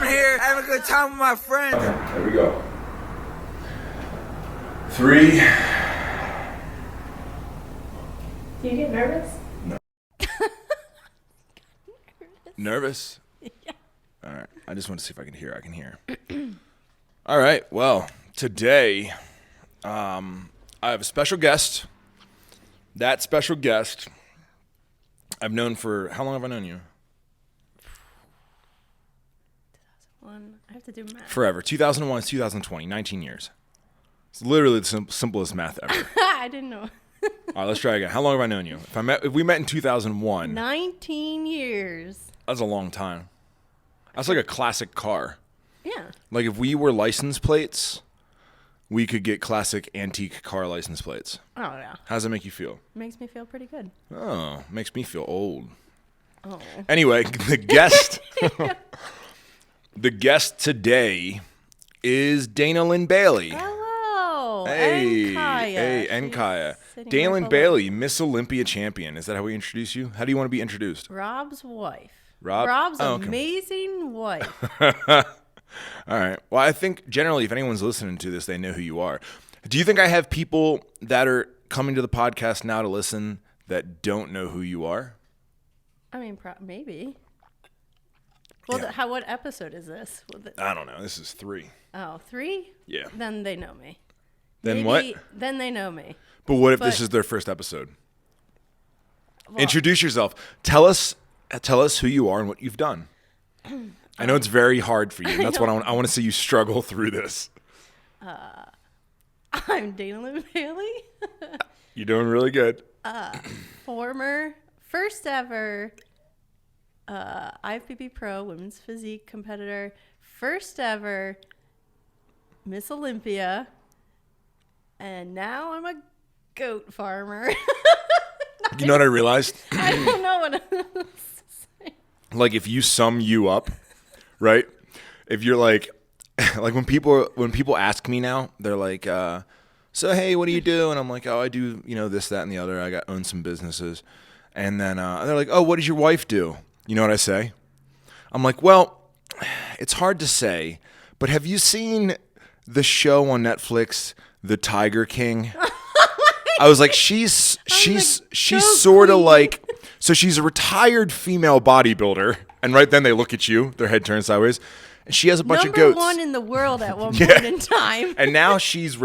here having a good time with my friends. Okay, here we go. 3. Do you get nervous? No. Nervous? Yeah. All right. I just want to see if I can hear. I can hear. All right. Well, today I have a special guest. That special guest I've known for, how long have I known you? 2001. I have to do math. Forever. 2001 to 2020, 19 years. It's literally the simplest math ever. I didn't know. All right, let's try again. How long have I known you? If we met in 2001, 19 years. that's a long time. That's like a classic car. Yeah. Like if we were license plates, we could get classic antique car license plates. Oh, yeah. How does that make you feel? Makes me feel pretty good. Oh, makes me feel old. Oh. Anyway, the guest the guest today is Dana Linn Bailey. Hello. Hey, And Kaya. hey, and She's Kaya. sitting Dana right Linn below Bailey, Miss Olympia champion. Is that how we introduce you? How do you want to be introduced? Rob's wife. Rob? Rob's Oh, okay. amazing wife. All right. Well, I think generally if anyone's listening to this, they know who you are. Do you think I have people that are coming to the podcast now to listen that don't know who you are? I mean, maybe. Well, Yeah. what episode is this? I don't know. This is 3. Oh, 3? Yeah. Then they know me. Then Maybe, what? Then they know me. But what if this But- is their first episode? Well, Introduce yourself. Tell us who you are and what you've done. I know it's very hard for you. And that's what I want to see you struggle through this. I'm Dana Linn Bailey, You're doing really good. former, first ever IFBB Pro women's physique competitor, first ever Miss Olympia, and now I'm a goat farmer. You know what I realized? I don't know what else to say. Like if you sum you up, right? If you're like when people ask me now, they're like, so hey, what do you do? And I'm like, oh, I do, this, that, and the other. I own some businesses. And then they're like, oh, what does your wife do? You know what I say? I'm like, well, it's hard to say, but have you seen the show on Netflix, The Tiger King? I was like, she's sort of like, so she's a retired female bodybuilder, and right then they look at you, their head turns sideways, and she has a bunch of goats. Number 1 in the world at one point in time. And now she's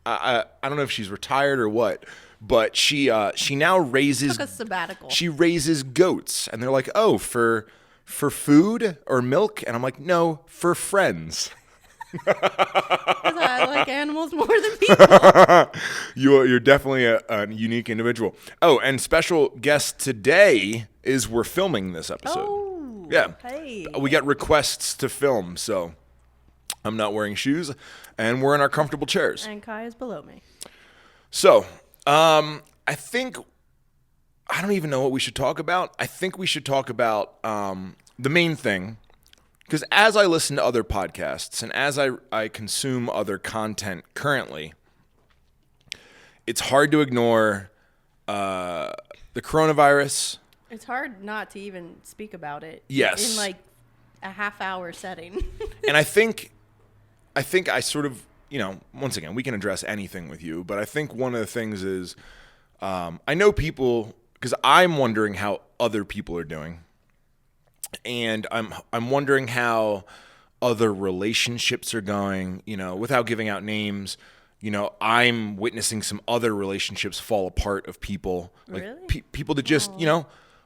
I don't know if she's retired or what, but she now raises Took a sabbatical. She raises goats, and they're like, oh, for food or milk, and I'm like, no, for friends. 'Cause I like animals more than people. You're definitely a unique individual. Oh, and special guest today is we're filming this episode. Oh, Yeah. Hey. We got requests to film, so I'm not wearing shoes, and we're in our comfortable chairs. And Kai is below me. So, I think, I don't even know what we should talk about. I think we should talk about the main thing, because as I listen to other podcasts and as I consume other content currently, it's hard to ignore the coronavirus. It's hard not to even speak about it. Yes. In like a half-hour setting. And I think I sort of, once again, we can address anything with you, but I think one of the things is I know people, because I'm wondering how other people are doing, and I'm wondering how other relationships are going, without giving out names. I'm witnessing some other relationships fall apart of people, like Really? people that just,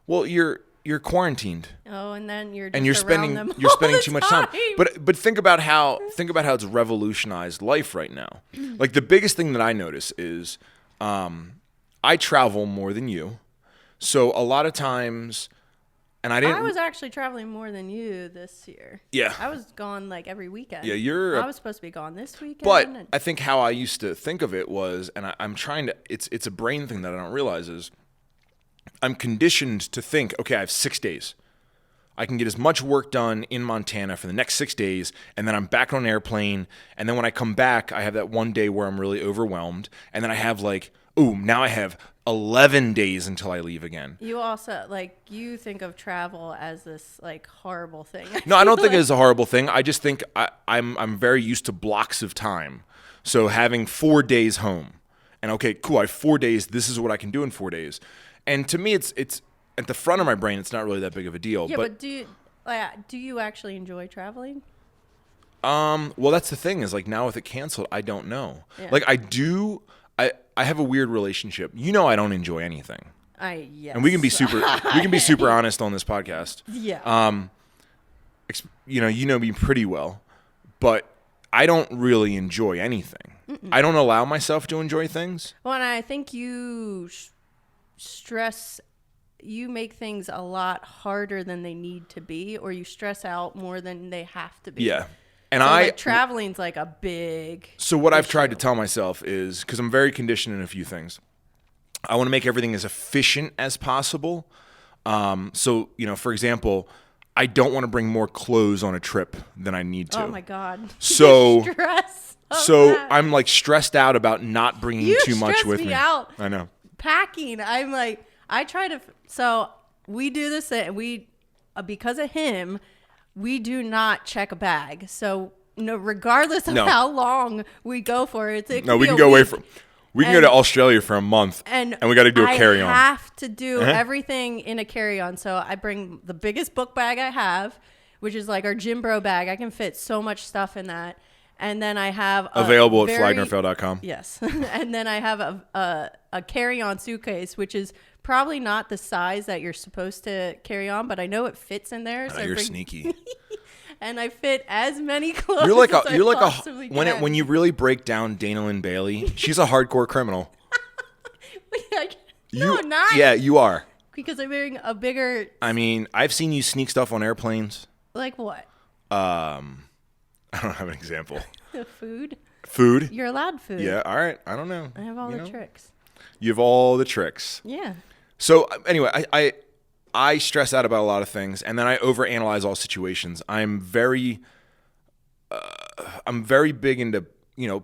well, you're quarantined. Oh, and then you're just And you're around spending them spending all too the much time. But think about how it's revolutionized life right now. Like the biggest thing that I notice is I travel more than you. So a lot of times, and I was actually traveling more than you this year. Yeah. I was gone like every weekend. Yeah, I was supposed to be gone this weekend. But I think how I used to think of it was, and I'm trying to, it's a brain thing that I don't realize is, I'm conditioned to think, okay, I have 6 days. I can get as much work done in Montana for the next 6 days, and then I'm back on an airplane, and then when I come back, I have that one day where I'm really overwhelmed, and then I have like ooh, now I have 11 days until I leave again. You also you think of travel as this horrible thing. No, I don't think it's a horrible thing. I just think I'm very used to blocks of time. So having 4 days home, and okay, cool, I have 4 days. This is what I can do in 4 days. And to me, it's at the front of my brain. It's not really that big of a deal. Yeah, but do you actually enjoy traveling? Well, that's the thing is now with it canceled, I don't know. Yeah. I do. I have a weird relationship. I don't enjoy anything. Yes. And we can be super honest on this podcast. Yeah. You know me pretty well, but I don't really enjoy anything. Mm-mm. I don't allow myself to enjoy things. Well, and I think you you make things a lot harder than they need to be, or you stress out more than they have to be. Yeah. And so traveling's a big So what issue. I've tried to tell myself is, because I'm very conditioned in a few things, I want to make everything as efficient as possible. So, for example, I don't want to bring more clothes on a trip than I need to. Oh my God. So, that. I'm stressed out about not bringing too much with me. Out. I know. Packing. I'm I try to, so we do this, because of him, we do not check a bag. So regardless of how long we go for it, we can go away from. We can go to Australia for a month, and we got to do a carry-on. I have to do everything in a carry-on. So I bring the biggest book bag I have, which is our gym bro bag. I can fit so much stuff in that. And then I have available at flynerfell.com. Yes. And then I have a carry-on suitcase, which is probably not the size that you're supposed to carry on, but I know it fits in there. So you're sneaky. And I fit as many clothes. When you really break down Dana Linn Bailey, she's a hardcore criminal. Not. Yeah, you are. Because I'm wearing a bigger. I mean, I've seen you sneak stuff on airplanes. Like what? I don't have an example. Food. Food. You're allowed food. Yeah. All right. I don't know. I have all the tricks. You have all the tricks. Yeah. So anyway, I stress out about a lot of things, and then I overanalyze all situations. I'm very big into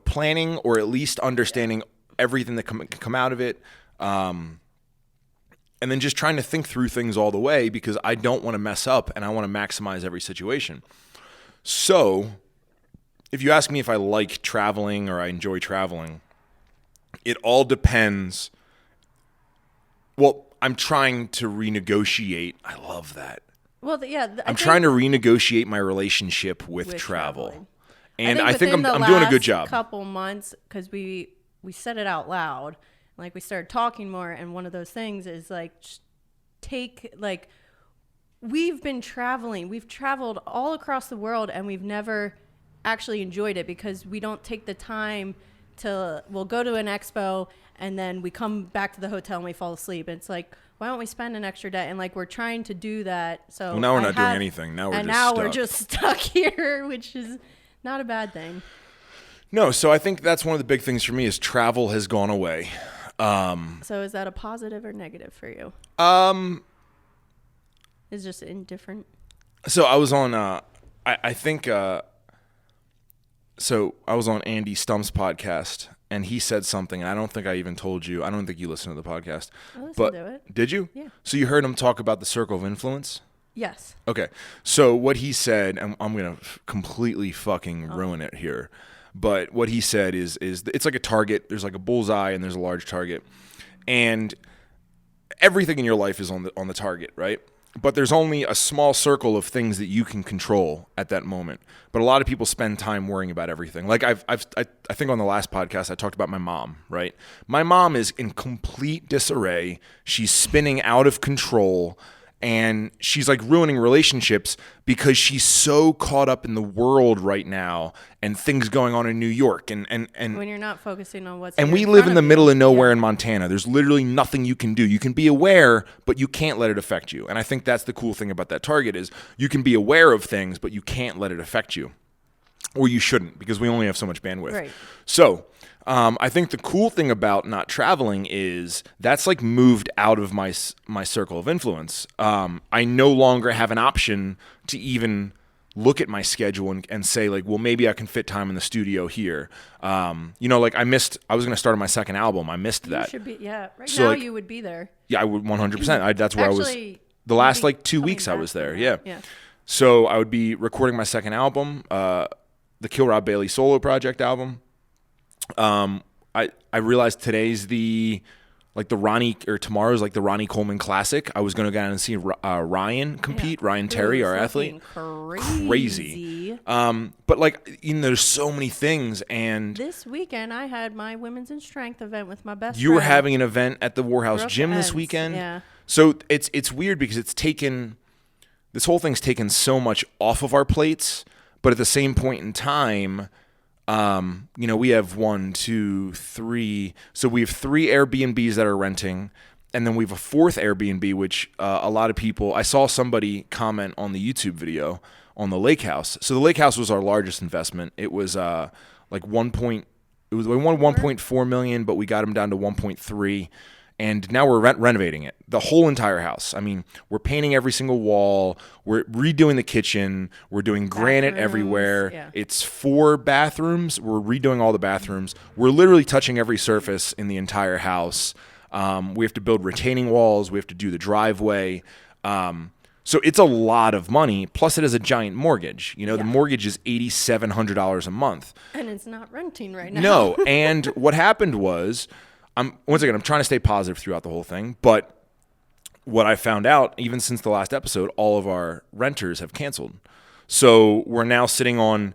planning, or at least understanding everything that can come out of it, and then just trying to think through things all the way, because I don't want to mess up and I want to maximize every situation. So, if you ask me if I like traveling or I enjoy traveling, it all depends. Well, I'm trying to renegotiate. I love that. Well, I'm trying to renegotiate my relationship with travel. Traveling. And I think I'm doing a good job. Couple months, because we said it out loud, we started talking more, and one of those things is we've been traveling. We've traveled all across the world, and we've never actually enjoyed it because we don't take the time we'll go to an expo and then we come back to the hotel and we fall asleep. It's why don't we spend an extra day? And we're trying to do that. So now we're not doing anything. Now we're just stuck here, which is not a bad thing. No, so I think that's one of the big things for me is travel has gone away. So is that a positive or negative for you? It's just indifferent. So I was on So I was on Andy Stump's podcast, and he said something, and I don't think I even told you. I don't think you listened to the podcast. I listened to it. Did you? Yeah. So you heard him talk about the circle of influence? Yes. Okay. So what he said, and I'm going to completely fucking ruin it here, but what he said is it's like a target. There's a bullseye, and there's a large target. And everything in your life is on the target, right? But there's only a small circle of things that you can control at that moment. But a lot of people spend time worrying about everything. I think on the last podcast I talked about my mom, right? My mom is in complete disarray. She's spinning out of control, and she's ruining relationships because she's so caught up in the world right now and things going on in New York and when you're not focusing on what's and we live in the middle of nowhere in Montana. There's literally nothing you can do. You can be aware, but you can't let it affect you. And I think that's the cool thing about that target is you can be aware of things, but you can't let it affect you. Or you shouldn't, because we only have so much bandwidth. Right. So I think the cool thing about not traveling is that's moved out of my circle of influence. I no longer have an option to even look at my schedule and say like, well, maybe I can fit time in the studio here. Like I was going to start on my second album. I missed that. You should be, yeah. Right So, now like, you would be there. Yeah, I would 100%. That's where I was. The last like 2 weeks I was there. Yeah. So I would be recording my second album, the Kill Rob Bailey solo project album. I realized today's tomorrow's like the Ronnie Coleman Classic. I was going to go down and see Ryan compete, Ryan Terry, our athlete. Crazy. But like, there's so many things. And this weekend I had my women's in strength event with my best friend. You were having an event at the Warhouse Gym this Ends. weekend. Yeah. So it's weird because this whole thing's taken so much off of our plates, but at the same point in time, we have 1, 2, 3. So we have 3 Airbnbs that are renting, and then we have a 4th Airbnb, which a lot of people. I saw somebody comment on the YouTube video on the lake house. So the lake house was our largest investment. It was we won 1.4 million, but we got them down to 1.3. And now we're renovating it, the whole entire house. I mean, we're painting every single wall. We're redoing the kitchen. We're doing granite everywhere. Yeah. It's 4 bathrooms. We're redoing all the bathrooms. We're literally touching every surface in the entire house. We have to build retaining walls. We have to do the driveway. So it's a lot of money. Plus, it has a giant mortgage. The mortgage is $8,700 a month. And it's not renting right now. No. And what happened was, I'm trying to stay positive throughout the whole thing, but what I found out, even since the last episode, all of our renters have canceled. So we're now sitting on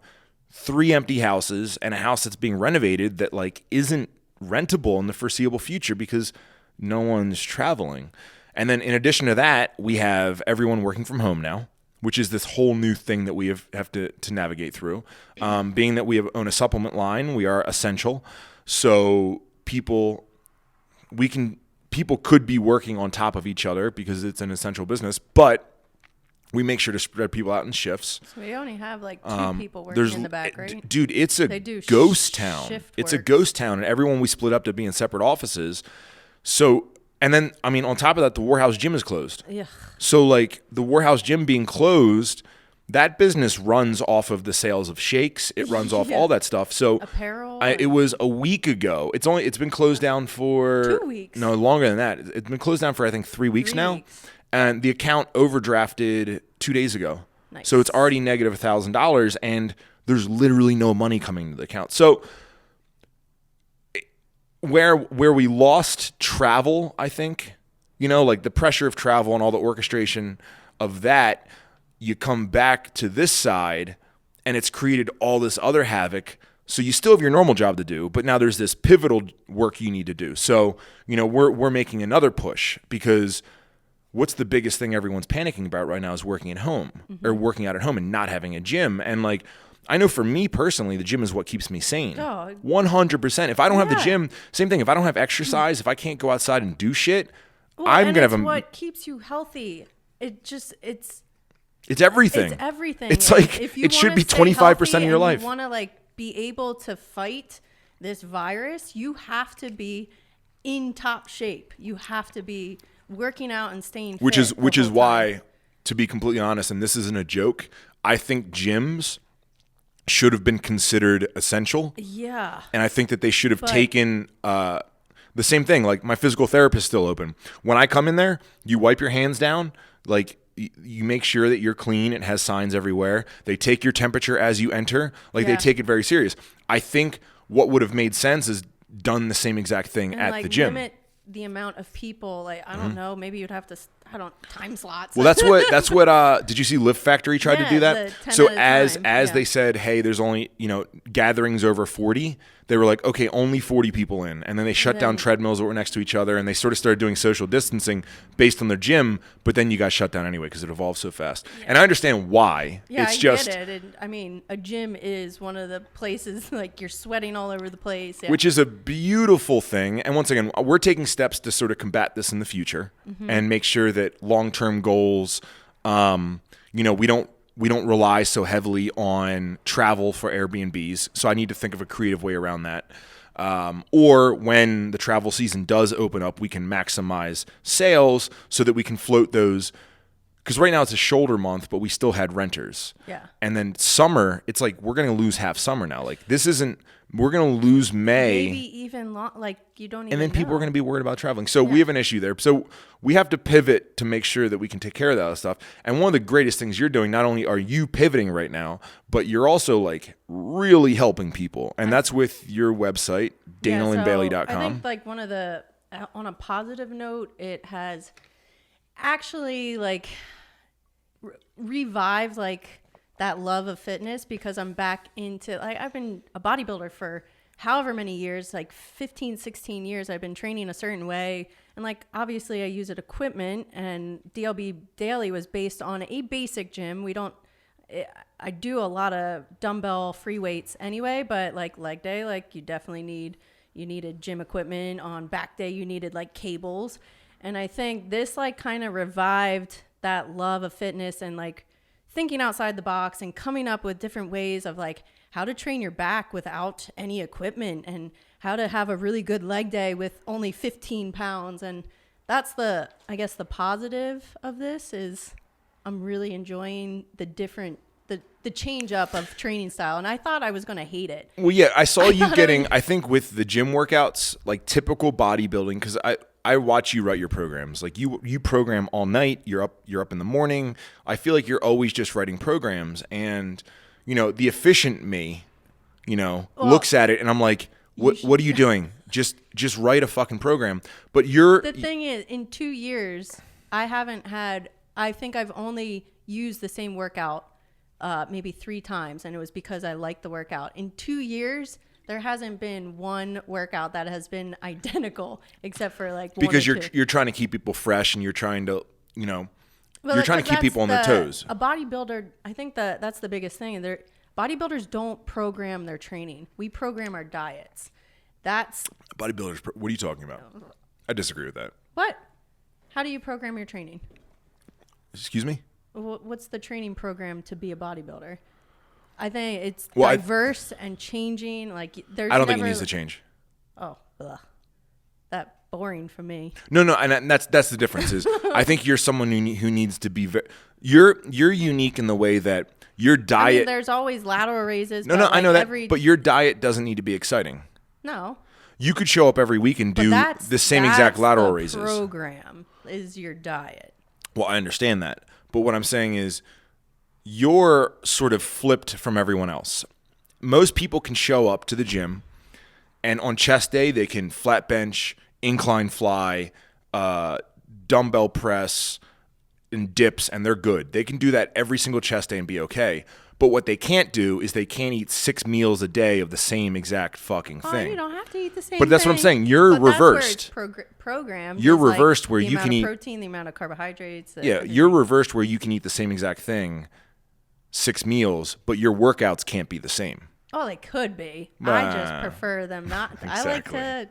3 empty houses and a house that's being renovated that like isn't rentable in the foreseeable future because no one's traveling. And then in addition to that, we have everyone working from home now, which is this whole new thing that we have to navigate through. Being that we own a supplement line, we are essential. So people could be working on top of each other because it's an essential business, but we make sure to spread people out in shifts. So we only have like 2 people working in the back, right? Dude, it's a ghost town. It's a ghost town, and everyone we split up to be in separate offices. So, and then, on top of that, the Warhouse Gym is closed. Yeah. So like the Warhouse Gym being closed, that business runs off of the sales of shakes. It runs off all that stuff. So apparel. It was a week ago. It's been closed down for 2 weeks. No, longer than that. It's been closed down for I think 3 weeks now. And the account overdrafted 2 days ago. Nice. So it's already negative $1,000, and there's literally no money coming to the account. So where we lost travel, I think, like the pressure of travel and all the orchestration of that. You come back to this side and it's created all this other havoc. So you still have your normal job to do, but now there's this pivotal work you need to do. So, we're making another push because what's the biggest thing everyone's panicking about right now is working at home or working out at home and not having a gym. And like, I know for me personally, the gym is what keeps me sane. 100%. If I don't have the gym, same thing. If I don't have exercise, if I can't go outside and do shit, I'm going to have what keeps you healthy. It's everything. It's everything. It's like if you it should be 25% of your life. You want to like be able to fight this virus, you have to be in top shape. You have to be working out and staying fit. Which is why, to be completely honest, and this isn't a joke, I think gyms should have been considered essential. Yeah. And I think that they should have taken the same thing. Like my physical therapist is still open. When I come in there, you wipe your hands down, like you make sure that you're clean. It has signs everywhere. They take your temperature as you enter. Like they take it very serious. I think what would have made sense is done the same exact thing and at the gym. Limit the amount of people. Like I don't know. Maybe you'd have to. Time slots. Well, that's what. Did you see Lift Factory tried to do that? So as they said, hey, there's only gatherings over 40. They were like, okay, only 40 people in, and then they shut down treadmills that were next to each other, and they sort of started doing social distancing based on their gym. But then you got shut down anyway because it evolved so fast. Yeah. And I understand why. Yeah, it's I just, get it. And, a gym is one of the places like you're sweating all over the place, which is a beautiful thing. And once again, we're taking steps to sort of combat this in the future and make sure that long-term goals, we don't rely so heavily on travel for Airbnbs. So I need to think of a creative way around that. Or when the travel season does open up, we can maximize sales so that we can float those because right now it's a shoulder month, but we still had renters. Yeah. And then summer, it's like we're going to lose half summer now. Like this isn't, we're going to lose May. Maybe even like you don't even And then people know. are going to be worried about traveling. So we have an issue there. So we have to pivot to make sure that we can take care of that other stuff. And one of the greatest things you're doing, not only are you pivoting right now, but you're also like really helping people. And that's with your website, DanaLinnBailey.com. I think like one of the, on a positive note, it has actually like revived like that love of fitness, because I'm back into, like, I've been a bodybuilder for however many years, like 15, 16 years. I've been training a certain way. And like, obviously I use it equipment, and DLB Daily was based on a basic gym. I do a lot of dumbbell free weights anyway, but like leg day, like you definitely needed gym equipment. On back day, you needed like cables. And I think this like kind of revived that love of fitness and like thinking outside the box and coming up with different ways of like how to train your back without any equipment, and how to have a really good leg day with only 15 pounds. And that's the positive of this is I'm really enjoying the change up of training style. And I thought I was going to hate it. Well, yeah, I saw you getting, I think with the gym workouts, like typical bodybuilding, because I watch you write your programs. Like you program all night. You're up in the morning. I feel like you're always just writing programs. And, the efficient me, looks at it and I'm like, what are you doing? Just write a fucking program. But the thing is, in 2 years, I think I've only used the same workout maybe 3 times. And it was because I liked the workout. In 2 years, there hasn't been one workout that has been identical, except for like one because or two. You're trying to keep people fresh, and you're trying to you're trying to keep people on their toes. A bodybuilder, I think that's the biggest thing. And bodybuilders don't program their training. We program our diets. That's bodybuilders. What are you talking about? I disagree with that. What? How do you program your training? Excuse me? What's the training program to be a bodybuilder? I think it's diverse and changing. Like I don't think it needs to change. Oh, ugh. That boring for me. No, and that's the difference. Is I think you're someone who needs to be. You're unique in the way that your diet. I mean, there's always lateral raises. No, I know that. But your diet doesn't need to be exciting. No. You could show up every week and do the same exact lateral raises. Program is your diet. Well, I understand that, but what I'm saying is, you're sort of flipped from everyone else. Most people can show up to the gym, and on chest day, they can flat bench, incline fly, dumbbell press, and dips, and they're good. They can do that every single chest day and be okay. But what they can't do is they can't eat 6 meals a day of the same exact fucking thing. You don't have to eat the same But that's thing. what I'm saying. You're reversed. That's where it's programmed. You're It's reversed like where the you can eat protein, the amount of carbohydrates. Yeah, you're reversed where you can eat the same exact thing 6 meals, but your workouts can't be the same. Oh, they could be. I just prefer them not. Exactly. I like to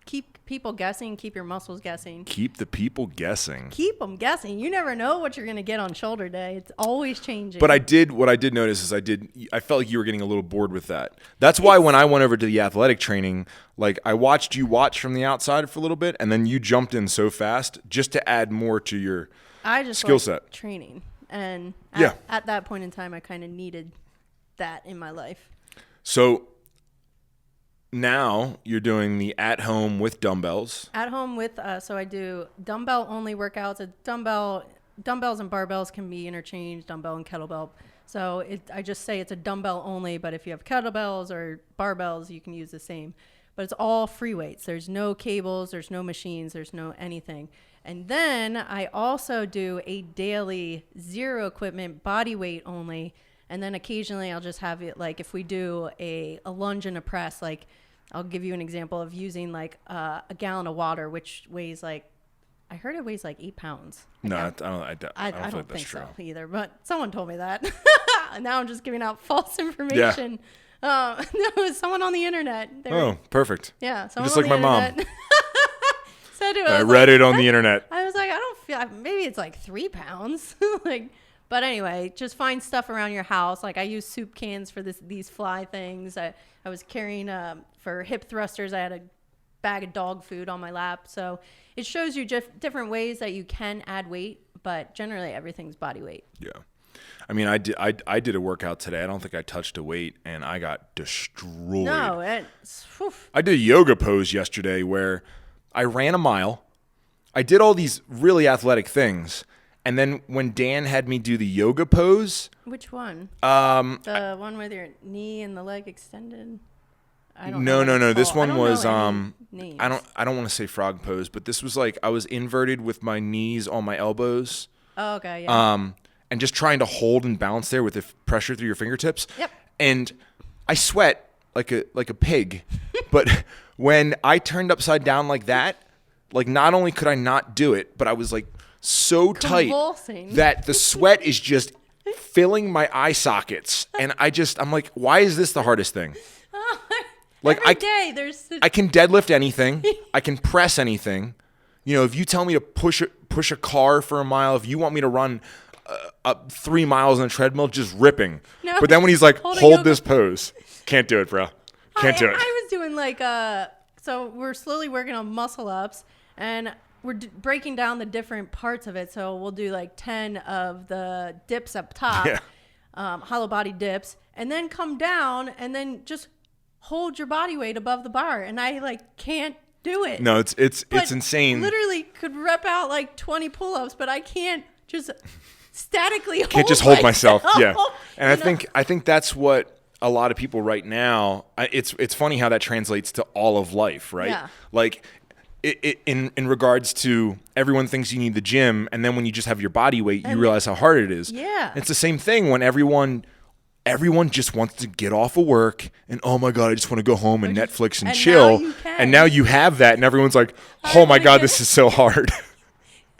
keep people guessing, keep your muscles guessing. Keep the people guessing. Keep them guessing. You never know what you're going to get on shoulder day. It's always changing. But what I did notice is I felt like you were getting a little bored with that. That's why when I went over to the athletic training, like I watched you watch from the outside for a little bit, and then you jumped in so fast just to add more to your skill set. Training. And at that point in time, I kind of needed that in my life. So now you're doing the at-home with dumbbells. At home with, so I do dumbbell-only workouts. Dumbbells and barbells can be interchanged, dumbbell and kettlebell. So I just say it's a dumbbell only, but if you have kettlebells or barbells, you can use the same. But it's all free weights. There's no cables, there's no machines, there's no anything. And then I also do a daily zero equipment body weight only. And then occasionally I'll just have it, like if we do a lunge and a press, like I'll give you an example of using like a gallon of water, which weighs like, I heard it weighs like 8 pounds. No, I don't think true. so either, but someone told me that. Now I'm just giving out false information. No, it was someone on the internet. Perfect. Yeah. Someone just like my mom. Said it. I read it on the internet. I was like, I don't feel, maybe it's like 3 pounds. But anyway, just find stuff around your house. Like I use soup cans for these fly things. I was carrying, for hip thrusters, I had a bag of dog food on my lap. So it shows you just different ways that you can add weight, but generally everything's body weight. Yeah. I mean, I did a workout today. I don't think I touched a weight, and I got destroyed. No, I did a yoga pose yesterday where I ran a mile. I did all these really athletic things. And then when Dan had me do the yoga pose. Which one? The one with your knee and the leg extended? I don't know. No. This one was names. I don't want to say frog pose, but this was like I was inverted with my knees on my elbows. Oh, okay, yeah. And just trying to hold and balance there with the pressure through your fingertips. Yep. And I sweat like a pig. But when I turned upside down like that, like not only could I not do it, but I was like so tight that the sweat is just filling my eye sockets. And I'm like, why is this the hardest thing? Like I can deadlift anything. I can press anything. You know, if you tell me to push a car for a mile, if you want me to run up 3 miles on a treadmill, just ripping. No, but then when he's like, hold this pose, can't do it, bro. Can't do it. I was doing like so we're slowly working on muscle ups, and we're breaking down the different parts of it. So we'll do like 10 of the dips up top, hollow body dips, and then come down and then just hold your body weight above the bar. And I like can't do it. No, it's insane. Literally could rep out like 20 pull-ups, but I can't just statically hold myself. Yeah. And I think that's what a lot of people right now, it's funny how that translates to all of life, right? Yeah. Like in regards to everyone thinks you need the gym, and then when you just have your body weight, you realize how hard it is. Yeah. It's the same thing when everyone just wants to get off of work and, oh my God, I just want to go home and Netflix and chill. And now you have that, and everyone's like, oh my God, this is so hard.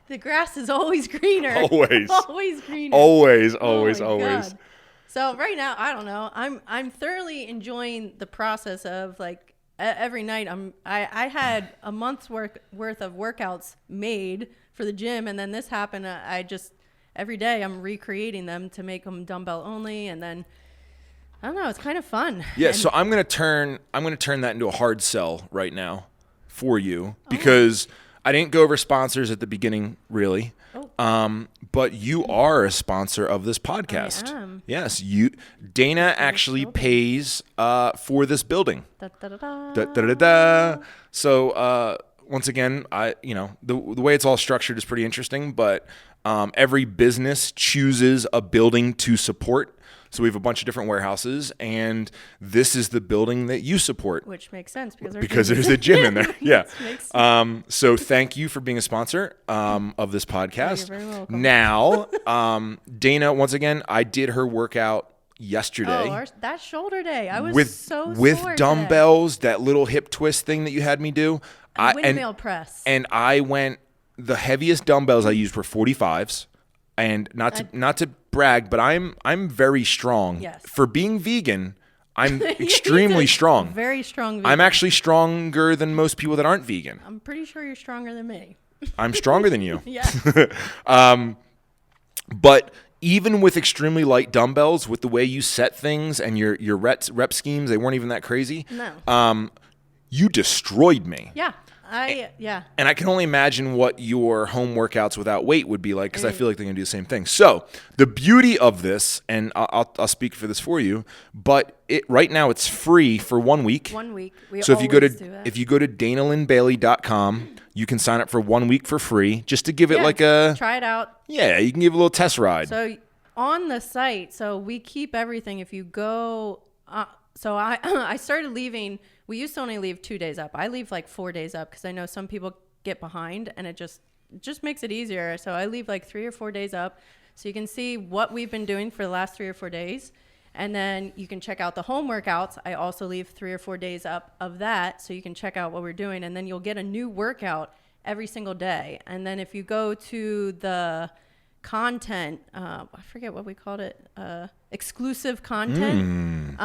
The grass is always greener. Always. Always greener. Always. God. So right now, I don't know. I'm thoroughly enjoying the process of like every night. I had a month's worth of workouts made for the gym, and then this happened. I just every day I'm recreating them to make them dumbbell only, and then I don't know. It's kind of fun. Yeah. So I'm gonna turn that into a hard sell right now for you because I didn't go over sponsors at the beginning, really. But you are a sponsor of this podcast. I am. Yes, Dana actually pays for this building. So once again, the way it's all structured is pretty interesting. But every business chooses a building to support. So we have a bunch of different warehouses, and this is the building that you support. Which makes sense because there's a gym in there. Yeah. Makes sense. So thank you for being a sponsor of this podcast. You're very welcome. Now, Dana, once again, I did her workout yesterday. Oh, that shoulder day. I was with sore dumbbells, that little hip twist thing that you had me do. Windmill press. And I went, the heaviest dumbbells I used were 45s. And not to brag, but I'm very strong. Yes. For being vegan, I'm extremely strong. Very strong vegan. I'm actually stronger than most people that aren't vegan. I'm pretty sure you're stronger than me. I'm stronger than you. Yeah. But even with extremely light dumbbells, with the way you set things and your rep schemes, they weren't even that crazy. No. You destroyed me. Yeah. And I can only imagine what your home workouts without weight would be like, because I feel like they're going to do the same thing. So the beauty of this, and I'll speak for this for you, but right now it's free for 1 week. 1 week. So if you go to DanaLinnBailey.com, you can sign up for 1 week for free, just to give it try it out. Yeah, you can give it a little test ride. So on the site, so we keep everything. If you go, so I started leaving. We used to only leave 2 days up. I leave like 4 days up because I know some people get behind, and it just makes it easier. So I leave like 3 or 4 days up, so you can see what we've been doing for the last 3 or 4 days, and then you can check out the home workouts. I also leave 3 or 4 days up of that, so you can check out what we're doing, and then you'll get a new workout every single day. And then if you go to the content, I forget what we called it, exclusive content.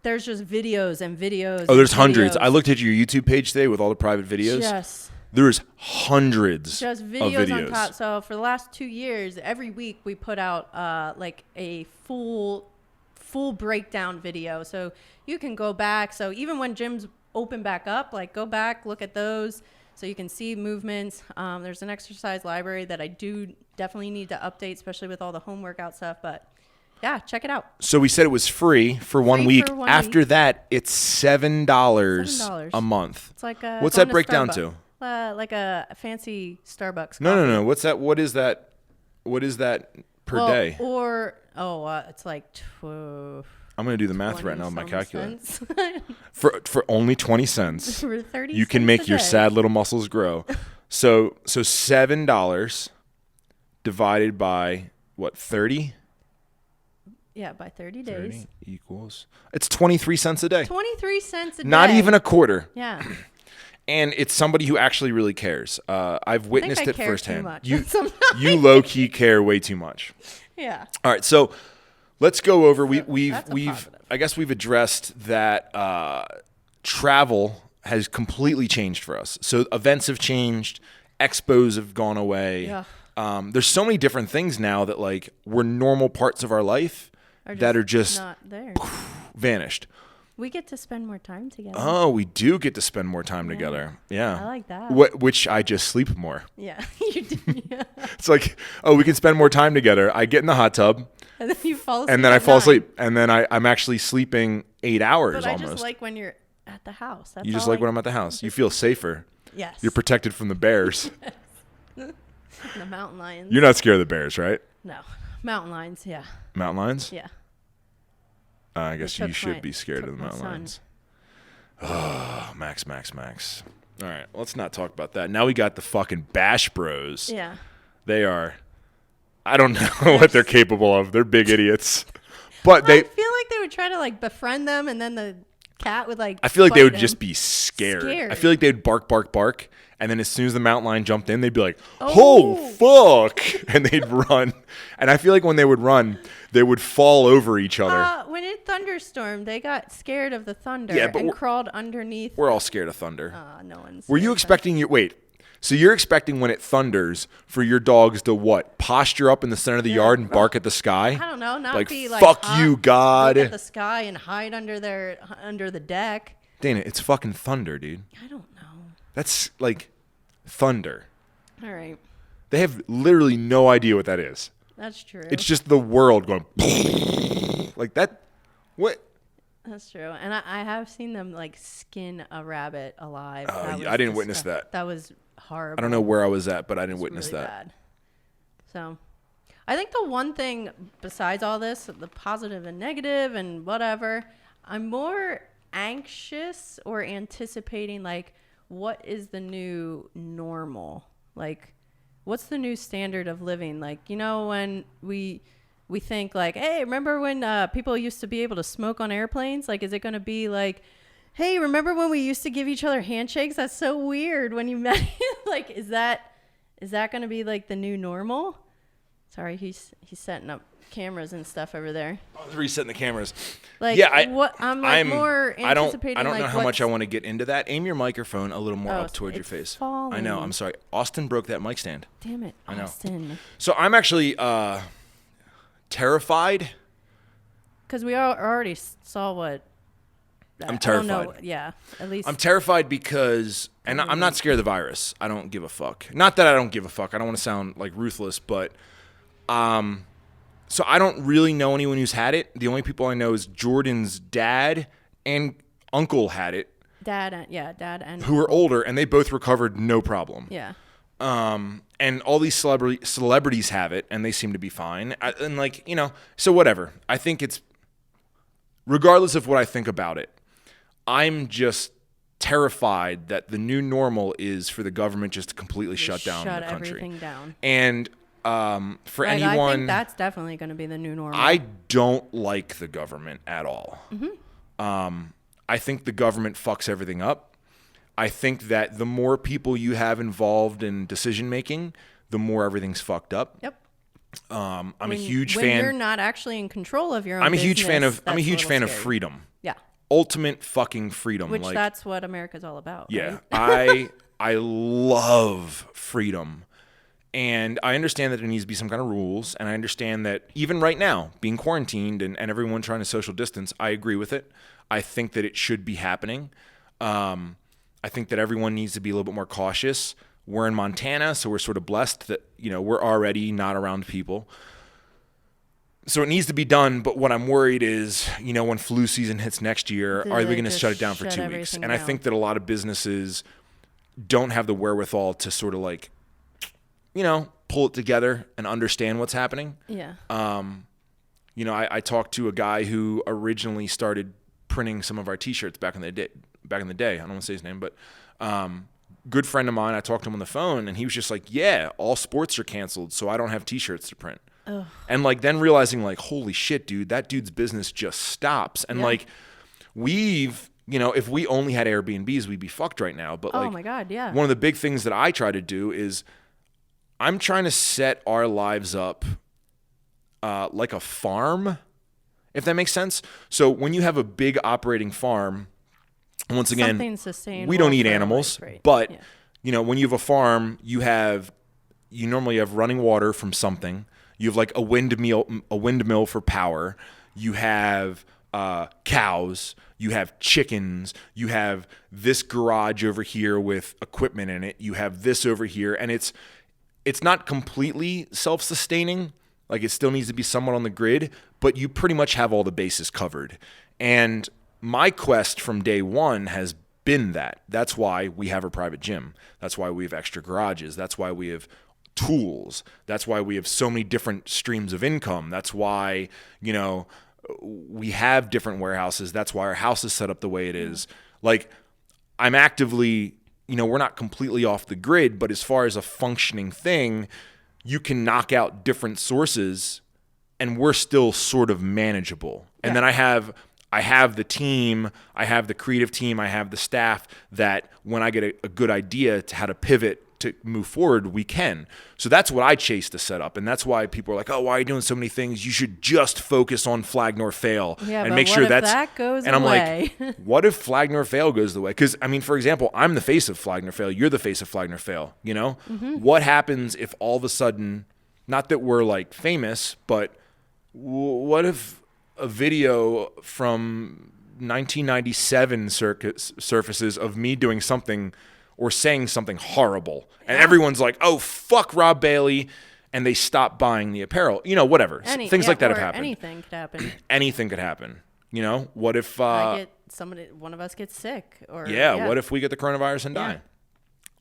There's just videos and videos. Oh, there's hundreds. I looked at your YouTube page today with all the private videos. Yes. There's hundreds just videos on top. So for the last 2 years, every week we put out like a full breakdown video. So you can go back. So even when gyms open back up, like go back, look at those, So you can see movements. There's an exercise library that I do definitely need to update, especially with all the home workout stuff. But yeah, check it out. So we said it was free for 1 week. For 1 After week. that, it's $7 $7 a month. It's like What's that break down to? Like a fancy Starbucks. No. What's that? What is that? What is that per day? It's like. I'm gonna do the math right now on my calculator. Cents. For only 20 cents, For 30 you can cents make a your day. sad little muscles grow. So $7 divided by what? 30. Yeah, by 30 days. 30 equals. It's 23 cents a day. 23 cents a day. Not even a quarter. Yeah. And it's somebody who actually really cares. I've witnessed it care firsthand. too much You sometimes. you low key care way too much. Yeah. All right, so let's go over. That's a We've positive. I guess we've addressed that travel has completely changed for us. So events have changed, expos have gone away. Yeah. There's so many different things now that like were normal parts of our life that are just not there. vanished. We get to spend more time together. Oh, we do get to spend more time together. Yeah. I like that. Which I just sleep more. Yeah, you do. Yeah. It's like, oh, we can spend more time together. I get in the hot tub And then you fall asleep. and then I at fall 9. asleep. And then I'm actually sleeping 8 hours But I almost. just like when you're at the house. That's You just all like when I'm at the house. You feel safer. Yes. You're protected from the bears. The mountain lions. You're not scared of the bears, right? No. Mountain lions, yeah. Mountain lions? Yeah. I guess They you took should my- be scared took of the my mountain son. lions. Oh, Max. All right, let's not talk about that. Now we got the fucking Bash Bros. Yeah. They are, I don't know what they're capable of. They're big idiots. But I feel like they would try to like befriend them and then the cat would like I feel like they would bite just him. be scared. Scared. I feel like they'd bark. And then as soon as the mountain lion jumped in, they'd be like, Oh. oh, fuck. And they'd run. And I feel like when they would run, they would fall over each other. When it thunderstormed, they got scared of the thunder Yeah, but and we're- crawled underneath. We're all scared of thunder. No one's. Were you expecting so you're expecting when it thunders for your dogs to what? Posture up in the center of the yard and bark at the sky? I don't know. Not Like, be like fuck hot, you, God. Look at the sky and hide under the deck. Dana, it's fucking thunder, dude. I don't know. That's like thunder. All right, They have literally no idea what that is. that's true. It's just the world going like that. What? That's true. And I have seen them like skin a rabbit alive. Oh, That was I didn't witness that. That was horrible. I don't know where I was at, but I didn't It was witness really that. bad. So, I think the one thing besides all this, the positive and negative and whatever, I'm more anxious or anticipating like what is the new normal? Like what's the new standard of living? Like, you know, when we think like, hey, remember when people used to be able to smoke on airplanes? Like, is it going to be like, hey, remember when we used to give each other handshakes? That's so weird when you met. Like, is that going to be like the new normal? Sorry, he's setting up cameras and stuff over there. I was resetting the cameras. Like, yeah, I'm more anticipating. I don't know like, how much I want to get into that. Aim your microphone a little more up towards your it's face. falling. I know. I'm sorry. Austin broke that mic stand. Damn it, I know. Austin. So I'm actually terrified. Because we already saw what. I'm terrified. I don't know. Yeah, at least. I'm terrified because, and I'm not scared of the virus. I don't give a fuck. Not that I don't give a fuck. I don't want to sound like ruthless, but, so I don't really know anyone who's had it. The only people I know is Jordan's dad and uncle had it, dad and who are older, and they both recovered no problem. yeah. And all these celebrities have it, and they seem to be fine. And like, you know, so whatever. I think it's, regardless of what I think about it, I'm just terrified that the new normal is for the government just to completely shut down the country. Everything down. And for Right, anyone, I think that's definitely going to be the new normal. I don't like the government at all. I think the government fucks everything up. I think that the more people you have involved in decision making, the more everything's fucked up. Yep. I'm a huge when fan. you're not actually in control of your own I'm a huge fan business, of. I'm a that's huge little fan of scary. freedom. Yeah. Ultimate fucking freedom. Which like, that's what America's all about. yeah, Right? I love freedom. And I understand that there needs to be some kind of rules. And I understand that even right now, being quarantined and everyone trying to social distance, I agree with it. I think that it should be happening. I think that everyone needs to be a little bit more cautious. We're in Montana, so we're sort of blessed that, we're already not around people. So it needs to be done, but what I'm worried is, when flu season hits next year, are we going to shut it down for 2 weeks? And I think that a lot of businesses don't have the wherewithal to sort of like, pull it together and understand what's happening. Yeah. I talked to a guy who originally started printing some of our T-shirts back in the day. I don't want to say his name, but good friend of mine. I talked to him on the phone, and he was just like, "Yeah, all sports are canceled, so I don't have T-shirts to print." Ugh. And like then realizing like, holy shit, dude, that dude's business just stops. And like if we only had Airbnbs, we'd be fucked right now. But oh my God, yeah. One of the big things that I try to do is I'm trying to set our lives up like a farm, if that makes sense. So when you have a big operating farm, once again, we don't eat animals, but when you have a farm, you normally have running water from something. You have like a windmill for power. You have cows. You have chickens. You have this garage over here with equipment in it. You have this over here, and it's not completely self-sustaining. Like it still needs to be somewhat on the grid, but you pretty much have all the bases covered. And my quest from day one has been that. That's why we have a private gym. That's why we have extra garages. That's why we have tools. That's why we have so many different streams of income. That's why, we have different warehouses. That's why our house is set up the way it is. Like I'm actively, we're not completely off the grid, but as far as a functioning thing, you can knock out different sources and we're still sort of manageable. And then I have the team, I have the creative team, I have the staff that when I get a good idea to how to pivot to move forward, we can. So that's what I chase to set up. And that's why people are like, oh, why are you doing so many things? You should just focus on flag nor fail and make sure that goes and away. I'm like, what if flag nor fail goes the way? Because I mean, for example, I'm the face of flag nor fail. You're the face of flag nor fail. What happens if all of a sudden, not that we're like famous, but what if a video from 1997 surfaces of me doing something or saying something horrible, and everyone's like, "Oh, fuck Rob Bailey," and they stop buying the apparel. Whatever. Things like that have happened. Anything could happen. Anything could happen. What if one of us gets sick? Or what if we get the coronavirus and die?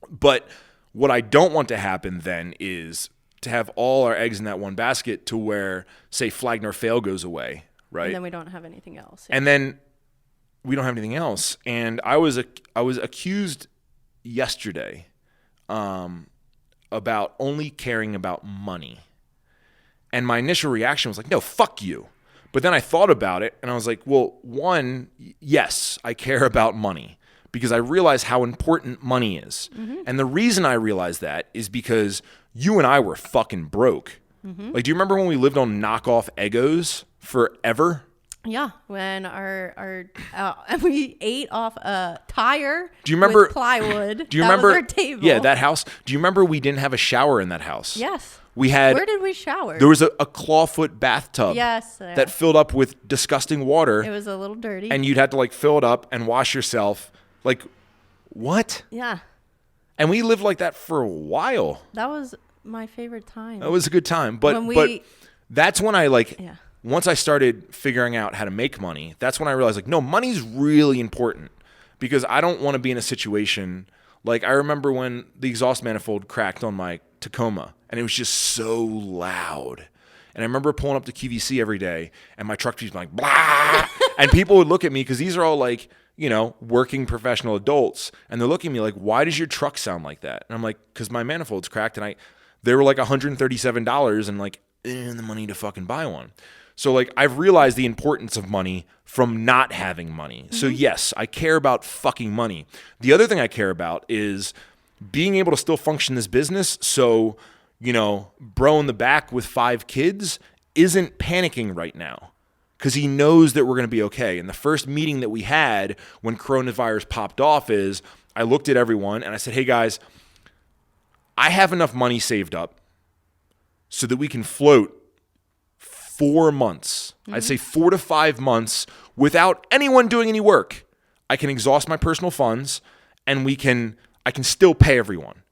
But what I don't want to happen then is to have all our eggs in that one basket to where, say, flag nor fail goes away, right? And then we don't have anything else. And then we don't have anything else. And I was accused yesterday about only caring about money. And my initial reaction was like, no, fuck you. But then I thought about it and I was like, well, one, yes, I care about money because I realize how important money is. Mm-hmm. And the reason I realized that is because you and I were fucking broke. Mm-hmm. Like, do you remember when we lived on knockoff Eggos forever? Yeah, when we ate off a tire. Do you remember with plywood? Do you remember was our table? Yeah, that house? Do you remember we didn't have a shower in that house? Yes. We had. Where did we shower? There was a clawfoot bathtub. Yes. That filled up with disgusting water. It was a little dirty. And you'd have to like fill it up and wash yourself. Like, what? Yeah. And we lived like that for a while. That was my favorite time. That was a good time, but that's when I like. Yeah. Once I started figuring out how to make money, that's when I realized, like, no, money's really important because I don't want to be in a situation like I remember when the exhaust manifold cracked on my Tacoma and it was just so loud. And I remember pulling up to QVC every day and my truck was like, blah, and people would look at me because these are all like, working professional adults. And they're looking at me like, why does your truck sound like that? And I'm like, because my manifold's cracked. And they were like $137 and like, the money to fucking buy one. So like I've realized the importance of money from not having money. Mm-hmm. So yes, I care about fucking money. The other thing I care about is being able to still function this business. So, bro in the back with 5 kids isn't panicking right now because he knows that we're going to be okay. And the first meeting that we had when coronavirus popped off is I looked at everyone and I said, hey guys, I have enough money saved up so that we can float 4 months. Mm-hmm. I'd say 4 to 5 months without anyone doing any work. I can exhaust my personal funds and I can still pay everyone.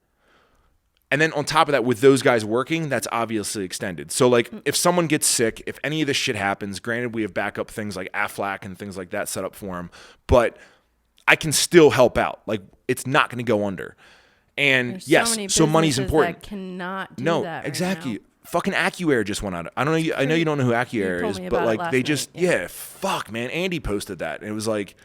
And then on top of that, with those guys working, that's obviously extended. So like if someone gets sick, if any of this shit happens, granted we have backup things like Aflac and things like that set up for them, but I can still help out. Like it's not going to go under. And There's yes, so money's important. That cannot do no, that right exactly. now. Fucking AccuAir just went out. I don't know. I know you don't know who AccuAir told is, me but about it like last they night, just yeah. fuck man. Andy posted that, and it was like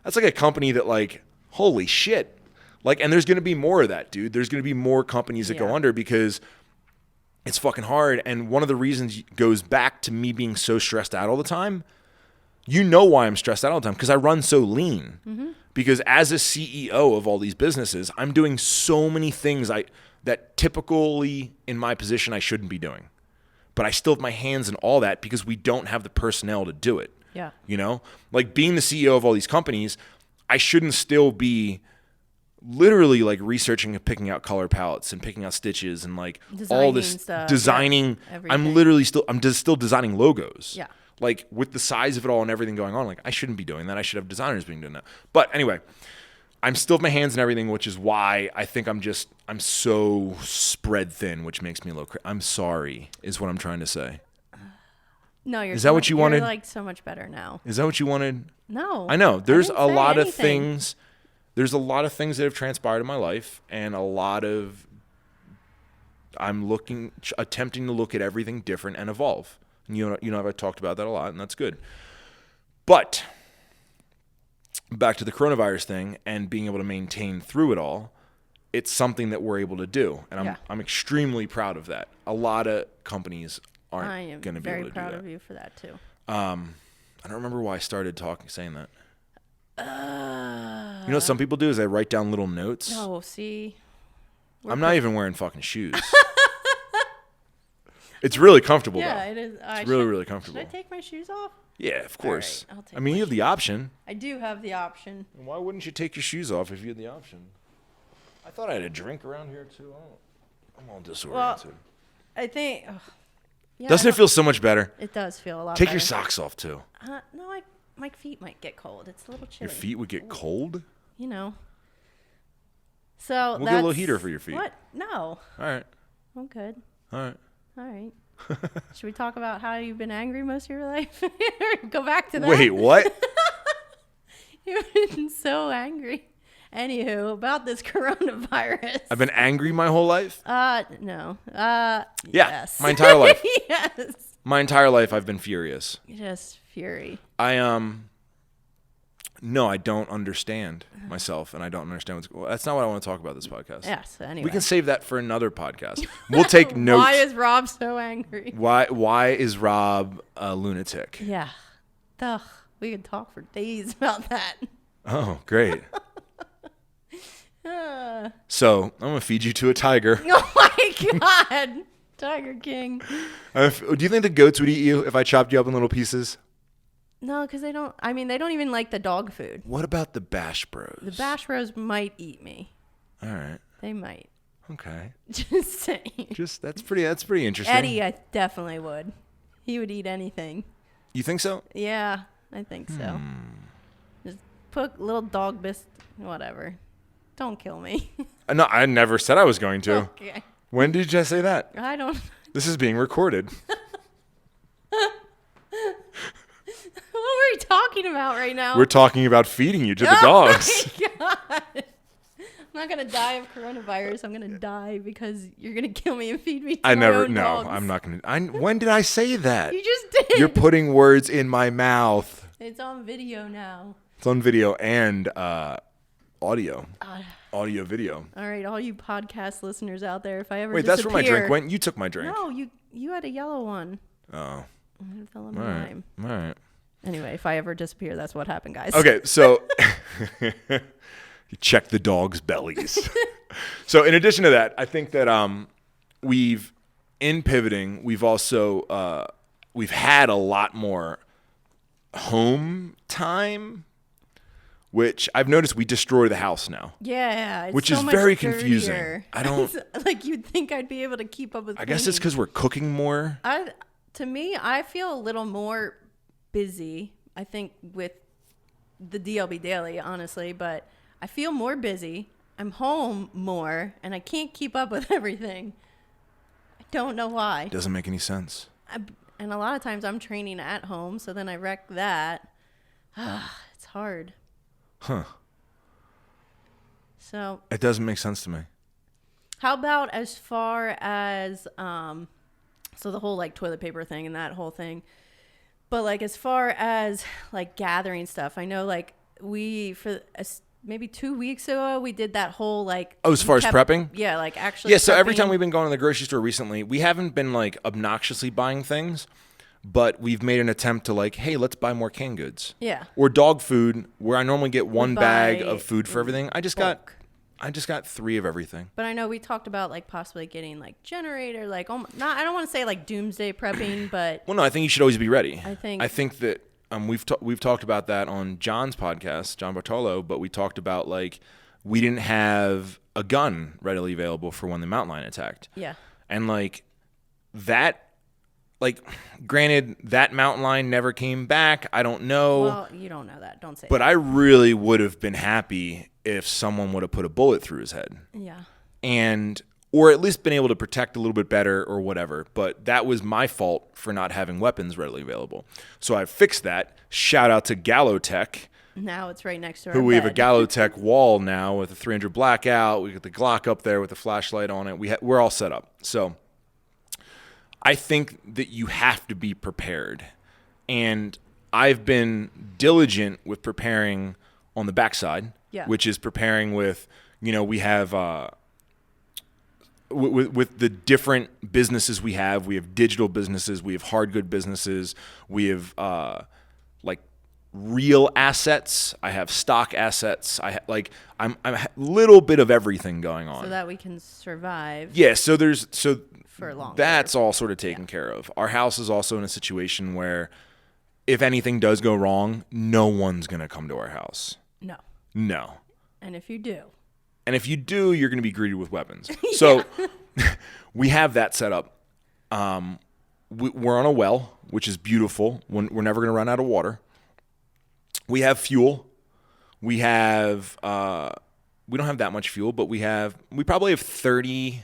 that's like a company that like holy shit. Like, and there's going to be more of that, dude. There's going to be more companies that go under because it's fucking hard. And one of the reasons goes back to me being so stressed out all the time. You know why I'm stressed out all the time? Because I run so lean. Mm-hmm. Because as a CEO of all these businesses, I'm doing so many things that typically in my position I shouldn't be doing. But I still have my hands in all that because we don't have the personnel to do it. Yeah. You know? Like being the CEO of all these companies, I shouldn't still be literally like researching and picking out color palettes and picking out stitches and like all this stuff, designing. I'm literally still designing logos. Yeah. Like with the size of it all and everything going on, like I shouldn't be doing that. I should have designers being doing that. But anyway, I'm still have my hands in everything, which is why I think I'm so spread thin, which makes me a little I'm sorry is what I'm trying to say. No, is that what you wanted? You're like so much better now. Is that what you wanted? No. I know. There's a lot anything. of things. There's a lot of things that have transpired in my life, and I'm attempting to look at everything different and evolve. And you know, I've talked about that a lot, and that's good. But back to the coronavirus thing and being able to maintain through it all, it's something that we're able to do, and I'm extremely proud of that. A lot of companies aren't going to be able to do that. I am very proud of you for that too. I don't remember why I started saying that. You know what some people do is they write down little notes. Oh, see. I'm not even wearing fucking shoes. It's really comfortable, though. Yeah, it is. It's really comfortable. Should I take my shoes off? Yeah, of course. All right, I'll take you have the option. I do have the option. And why wouldn't you take your shoes off if you had the option? I thought I had a drink around here, too. I'm all disoriented. Well, I think... Doesn't it feel so much better? It does feel a lot better. Take your socks off, too. No, my feet might get cold. It's a little chilly. Your feet would get cold? You know. So we'll get a little heater for your feet. What? No. All right. I'm good. All right. Should we talk about how you've been angry most of your life? Go back to that. Wait, what? You've been so angry. Anywho, about this coronavirus. I've been angry my whole life? No. Yes. My entire life. Yes. My entire life I've been furious. Just fury. No, I don't understand myself, and I don't understand that's not what I want to talk about this podcast. Yes, anyway. We can save that for another podcast. We'll take notes. Why is Rob so angry? Why is Rob a lunatic? Yeah. Ugh, we could talk for days about that. Oh, great. So, I'm going to feed you to a tiger. Oh my God. Tiger King. Do you think the goats would eat you if I chopped you up in little pieces? No, because they don't even like the dog food. What about the Bash Bros? The Bash Bros might eat me. All right. They might. Okay. Just saying. That's pretty interesting. Eddie, I definitely would. He would eat anything. You think so? Yeah, I think so. Just put little dog whatever. Don't kill me. No, I never said I was going to. Okay. When did you say that? I don't. This is being recorded. What are we talking about right now? We're talking about feeding you to the dogs. Oh my God. I'm not going to die of coronavirus. I'm going to die because you're going to kill me and feed me to my own dogs. I'm not going to. When did I say that? You just did. You're putting words in my mouth. It's on video now. It's on video and audio. Audio, video. All right, all you podcast listeners out there, if I ever Wait, that's where my drink went? You took my drink. No, you had a yellow one. Oh. It fell in my lime. All right. Anyway, if I ever disappear, that's what happened, guys. Okay, so you check the dogs' bellies. So in addition to that, I think that in pivoting, we've also we've had a lot more home time, which I've noticed we destroy the house now. Yeah, it's which so is much very dirtier. confusing. I don't like you'd think I'd be able to keep up with. I guess it's because we're cooking more. To me, I feel a little more busy. I think with the DLB Daily, honestly, but I feel more busy. I'm home more, and I can't keep up with everything. I don't know why. Doesn't make any sense. And a lot of times I'm training at home, so then I wreck that. It's hard. Huh. So It doesn't make sense to me. how about as far as so the whole like toilet paper thing and that whole thing, but like as far as like gathering stuff, I know like maybe 2 weeks ago we did that whole like As far as prepping? Yeah, like actually. Yeah, so every prepping. time we've been going to the grocery store recently, we haven't been like obnoxiously buying things, but we've made an attempt to like, hey, let's buy more canned goods. Yeah. Or dog food, where I normally get one bag buy of food for everything. I just bulk. got 3 of everything. But I know we talked about like possibly getting like generator, like not. I don't want to say like doomsday prepping, but Well, no, I think you should always be ready. I think that we've talked about that on John's podcast, John Bartolo, but we talked about like we didn't have a gun readily available for when the mountain lion attacked. yeah, And like that, like granted, that mountain lion never came back. I don't know. well, you don't know that. Don't say. But I really would have been happy if someone would have put a bullet through his head. Yeah. Or at least been able to protect a little bit better or whatever. But that was my fault for not having weapons readily available. So I fixed that. Shout out to Gallotech, Now it's right next to our who we have a bed. Gallotech wall now with a 300 blackout. We got the Glock up there with the flashlight on it. We're all set up. So I think that you have to be prepared. And I've been diligent with preparing on the backside, which is preparing with, we have with the different businesses we have digital businesses, we have hard good businesses, we have like real assets, I have stock assets, I'm a little bit of everything going on. So that we can survive. Yeah, so for longer. That's all sort of taken care of. Our house is also in a situation where if anything does go wrong, no one's going to come to our house. No. And if you do, you're going to be greeted with weapons. So we have that set up. We're on a well, which is beautiful. We're never going to run out of water. We have fuel. We have we don't have that much fuel, but we probably have 30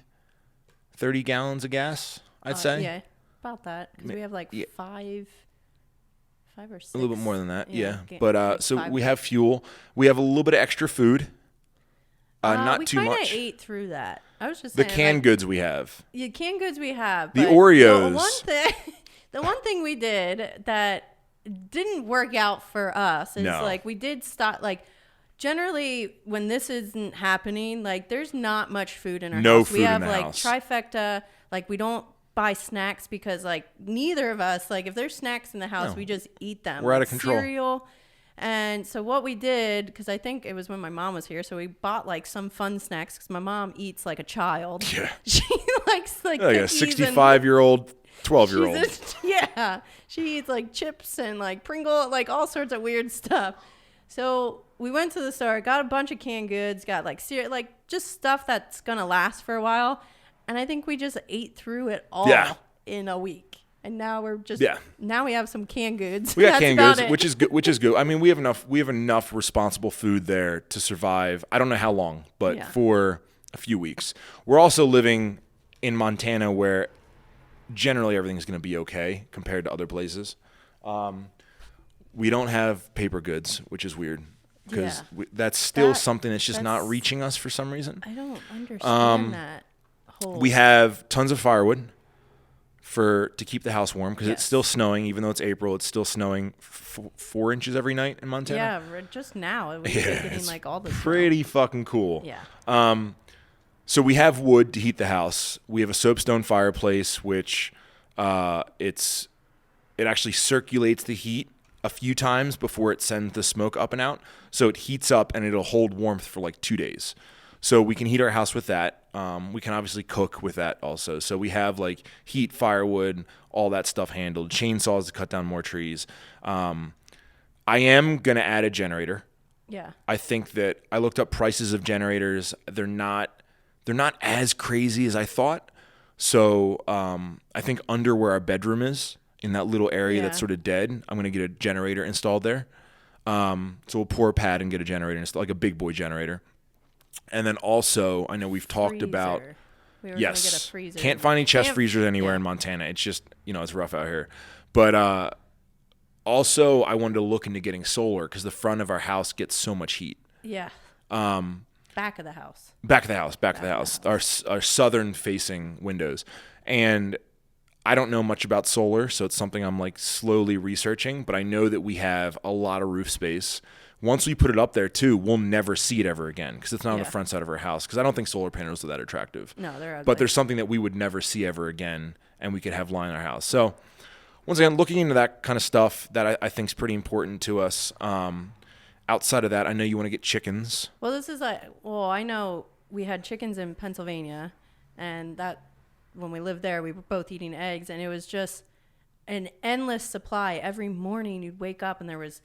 gallons of gas, I'd say. Yeah, about that. Because we have like 5 or 6. A little bit more than that, yeah. Like But so 5. we have fuel. We have a little bit of extra food. Not too much. We kind of ate through that. I was just The saying, canned goods we have. Yeah, canned goods we have. The but Oreos. The one thing we did that didn't work out for us is like we did stop. Like generally, when this isn't happening, like there's not much food in our house. No food we have in the like house. trifecta. Like we don't buy snacks because like neither of us, like if there's snacks in the house, we just eat them. We're out like of control. Cereal. And so what we did, because I think it was when my mom was here, so we bought like some fun snacks because my mom eats like a child. Yeah. She likes like Like a cookies and 65-year-old, 12-year-old. yeah, she eats like chips and like Pringle, like all sorts of weird stuff. So we went to the store, got a bunch of canned goods, got like cereal, like just stuff that's gonna last for a while. And I think we just ate through it all in a week. And now we're just now we have some canned goods. We got canned goods, it. which is good. I mean, we have enough responsible food there to survive. I don't know how long, but for a few weeks. We're also living in Montana where generally everything's going to be okay compared to other places. We don't have paper goods, which is weird because that's still something that's just not reaching us for some reason. I don't understand that whole. We have tons of firewood to keep the house warm because it's still snowing. Even though it's April, it's still snowing 4 inches every night in Montana. Yeah, just now we're getting like all the pretty fucking cool. Yeah. So we have wood to heat the house. We have a soapstone fireplace, which it actually circulates the heat a few times before it sends the smoke up and out. So it heats up and it'll hold warmth for like 2 days. So we can heat our house with that. We can obviously cook with that also. So we have like heat, firewood, all that stuff handled. Chainsaws to cut down more trees. I am going to add a generator. Yeah. I think that I looked up prices of generators. They're not as crazy as I thought. So I think under where our bedroom is, in that little area that's sort of dead, I'm going to get a generator installed there. So we'll pour a pad and get a generator, and it's like a big boy generator. And then also, I know we've talked about. We were gonna get a freezer. Can't find any chest freezers anywhere in Montana. It's just, it's rough out here. But also, I wanted to look into getting solar because the front of our house gets so much heat. Yeah. Back of the house. Back of the house. Our southern facing windows. And I don't know much about solar, so it's something I'm like slowly researching, but I know that we have a lot of roof space. Once we put it up there too, we'll never see it ever again because it's not on the front side of our house, because I don't think solar panels are that attractive. No, they're ugly. But there's something that we would never see ever again and we could have line in our house. So once again, looking into that kind of stuff that I think is pretty important to us. Outside of that, I know you want to get chickens. Well, this is I know we had chickens in Pennsylvania, and that when we lived there, we were both eating eggs, and it was just an endless supply. Every morning you'd wake up and it's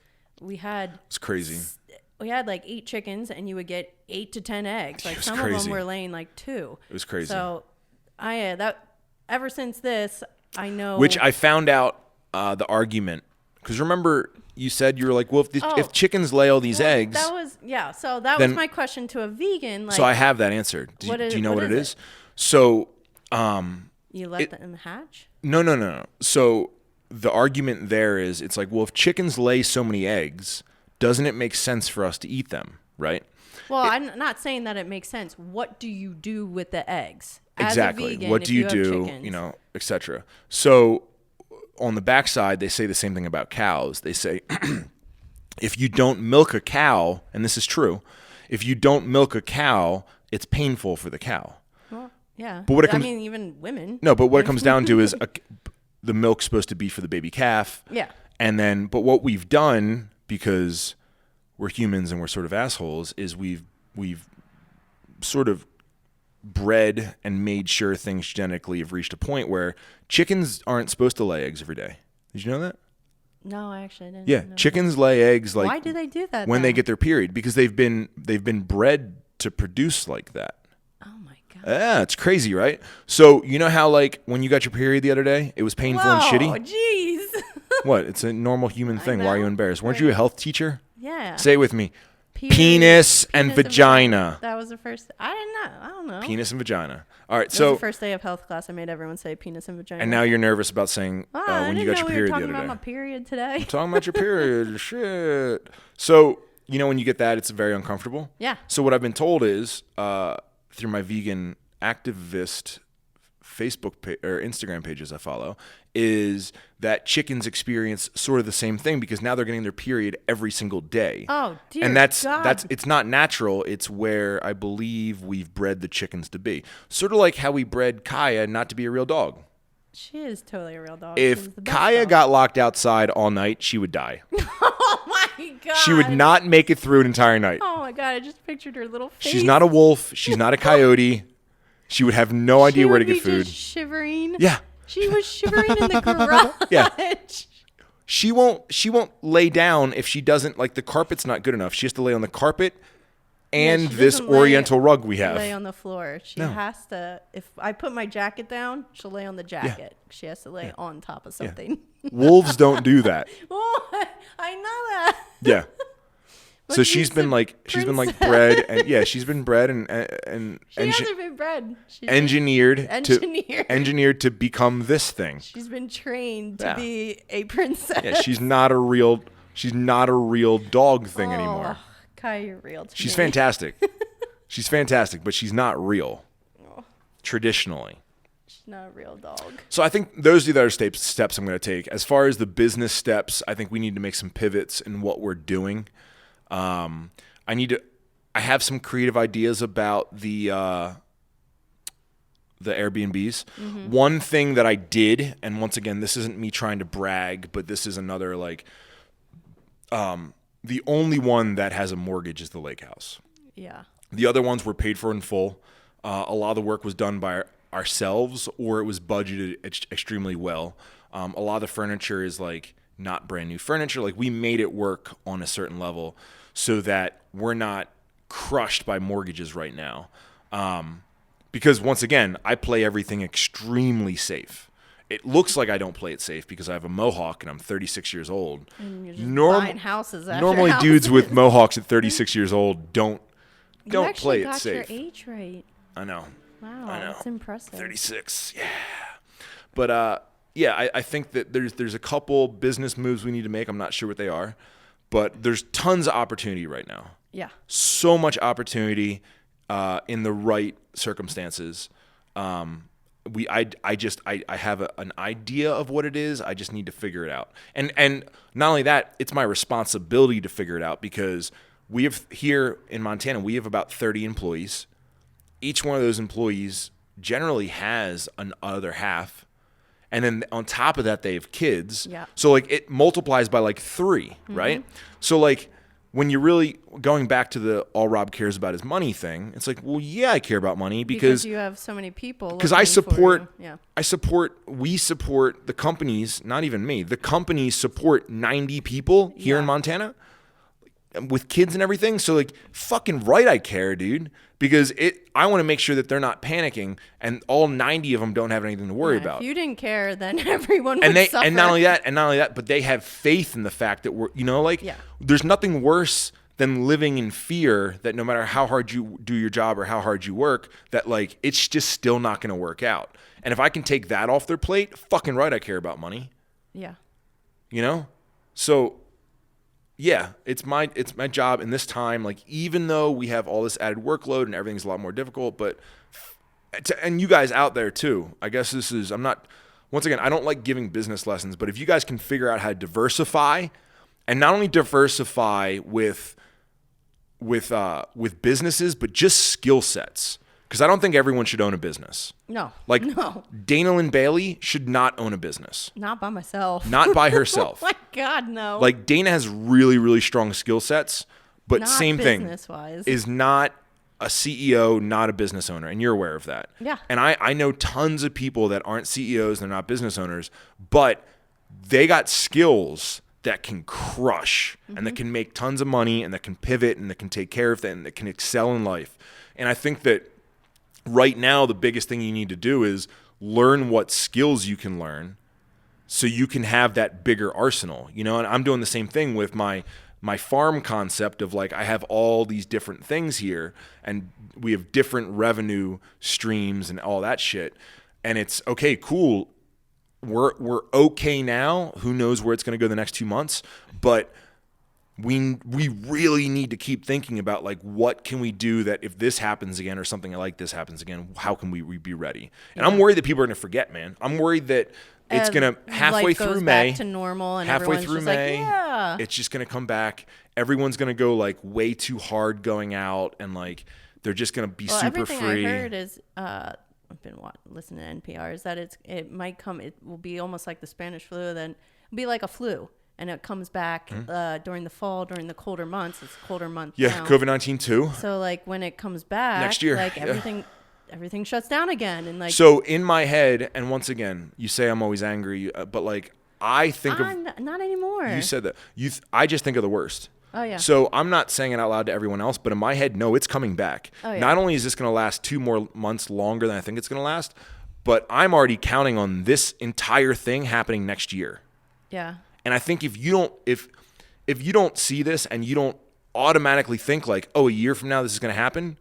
crazy. We had like 8 chickens, and you would get 8 to 10 eggs. Like some of them were laying like 2. It was crazy. So ever since this, I know. Which I found out the argument, because remember you said you were like, well, if chickens lay all these eggs. That was was my question to a vegan. Like, so I have that answered. Do you know what it is? So you let them hatch? No. So the argument there is, it's like, well, if chickens lay so many eggs, doesn't it make sense for us to eat them, right? Well, I'm not saying that it makes sense. What do you do with the eggs? Exactly. As a vegan, what do you do, etc. So on the backside, they say the same thing about cows. They say if you don't milk a cow, and this is true, if you don't milk a cow, it's painful for the cow. Well, yeah. But even women. No, but what it comes down to is the milk's supposed to be for the baby calf. Yeah. And then, but what we've done, because we're humans and we're sort of assholes, is we've sort of bred and made sure things genetically have reached a point where chickens aren't supposed to lay eggs every day. Did you know that? No, I actually didn't. Yeah, know chickens lay eggs like. Why do they do that? When they get their period, because they've been bred to produce like that. Oh my god. Yeah, it's crazy, right? So you know how like when you got your period the other day, it was painful and shitty. Oh, jeez. What? It's a normal human thing. Why are you embarrassed? Weren't you a health teacher? Yeah. Say it with me. Penis and vagina. That was the first. I didn't know. I don't know. Penis and vagina. All right, That so was the first day of health class. I made everyone say penis and vagina. and now you're nervous about saying when you got your period the other day. Talking about my period today. I'm talking about your period. Shit. So when you get that, it's very uncomfortable. Yeah. So what I've been told is through my vegan activist Facebook or Instagram pages I follow, is that chickens experience sort of the same thing, because now they're getting their period every single day. Oh, dear And that's God. it's not natural. It's where I believe we've bred the chickens to be. Sort of like how we bred Kaya not to be a real dog. She is totally a real dog. If Kaya got locked outside all night, she would die. Oh my God. She would not make it through an entire night. Oh my God. I just pictured her little face. She's not a wolf. She's not a coyote. She would have no idea where to get food. Just shivering. Yeah. She was shivering in the garage. Yeah. She won't lay down if she doesn't, like, the carpet's not good enough. She has to lay on the carpet and she this doesn't oriental rug we have. Lay on the floor. She has to. If I put my jacket down, she'll lay on the jacket. She has to lay on top of something. Wolves don't do that. Oh, I know that. Yeah. But So she's been like bred, and she's been bred and She hasn't been bred. She's engineered to become this thing. She's been trained to be a princess. Yeah, she's not a real dog thing anymore. Kai, you're real to She's me. fantastic. She's fantastic, but she's not real. Traditionally. She's not a real dog. So I think those are the other steps I'm going to take. As far as the business steps, I think we need to make some pivots in what we're doing. I have some creative ideas about the Airbnbs. Mm-hmm. One thing that I did, and once again, this isn't me trying to brag, but this is another the only one that has a mortgage is the lake house. Yeah. The other ones were paid for in full. A lot of the work was done by ourselves, or it was budgeted extremely well. A lot of the furniture is like not brand new furniture. Like, we made it work on a certain level so that we're not crushed by mortgages right now. Because once again, I play everything extremely safe. it looks like I don't play it safe because I have a mohawk and I'm 36 years old. And you're just buying houses after Normally houses. dudes with mohawks at 36 years old don't play it safe. You actually got your age right. I know. Wow, I know. that's impressive. 36, yeah. But yeah, I think that there's a couple business moves we need to make. I'm not sure what they are, but there's tons of opportunity right now. Yeah. So much opportunity in the right circumstances. I have an idea of what it is. I just need to figure it out. And not only that, it's my responsibility to figure it out because we have here in Montana, we have about 30 employees. Each one of those employees generally has an other half. And then on top of that, they have kids. Yeah. So like it multiplies by like 3, right? So like when you're really going back to the all Rob cares about is money thing, it's like, well, yeah, I care about money because you have so many people. Because we support the companies, not even me. The companies support 90 people here in Montana with kids and everything. So like fucking right, I care, dude. Because I want to make sure that they're not panicking, and all 90 of them don't have anything to worry about. If you didn't care, then everyone would suffer. And not only that, but they have faith in the fact that there's nothing worse than living in fear that no matter how hard you do your job or how hard you work, that like it's just still not going to work out. And if I can take that off their plate, fucking right, I care about money. Yeah. So. Yeah, it's my job in this time. Like, even though we have all this added workload and everything's a lot more difficult, and you guys out there too. I guess once again, I don't like giving business lessons, but if you guys can figure out how to diversify, and not only diversify with businesses, but just skill sets. Because I don't think everyone should own a business. No. No. Dana Linn Bailey should not own a business. Not by myself. Not by herself. Oh my God, no. Like Dana has really, really strong skill sets, but not same thing business-wise. is not a CEO, not a business owner, and you're aware of that. Yeah. And I know tons of people that aren't CEOs, they're not business owners, but they got skills that can crush and that can make tons of money and that can pivot and that can take care of that and that can excel in life. And I think that right now, the biggest thing you need to do is learn what skills you can learn so you can have that bigger arsenal, and I'm doing the same thing with my farm concept of like, I have all these different things here and we have different revenue streams and all that shit. And it's okay, cool. We're okay now. Who knows where it's going to go the next 2 months, but we really need to keep thinking about like what can we do that if this happens again or something like this happens again, how can we be ready? And I'm worried that people are going to forget, man. I'm worried that it's going to halfway through May, back to normal, and halfway through just May, like, yeah. it's just going to come back. Everyone's going to go like way too hard going out, and like they're just going to be super everything free. I heard is I've been listening to NPR is that it will be almost like the Spanish flu, then it'll be like a flu. And it comes back during the fall, during the colder months. It's a colder month now. COVID-19 too. So like when it comes back next year, like everything shuts down again, and like. So in my head, and once again, you say I'm always angry, but like I think not anymore. You said that. I just think of the worst. Oh yeah. So I'm not saying it out loud to everyone else, but in my head, no, it's coming back. Oh, yeah. Not only is this going to last 2 more months longer than I think it's going to last, but I'm already counting on this entire thing happening next year. Yeah. And I think if you don't see this and you don't automatically think like, oh, a year from now this is going to happen,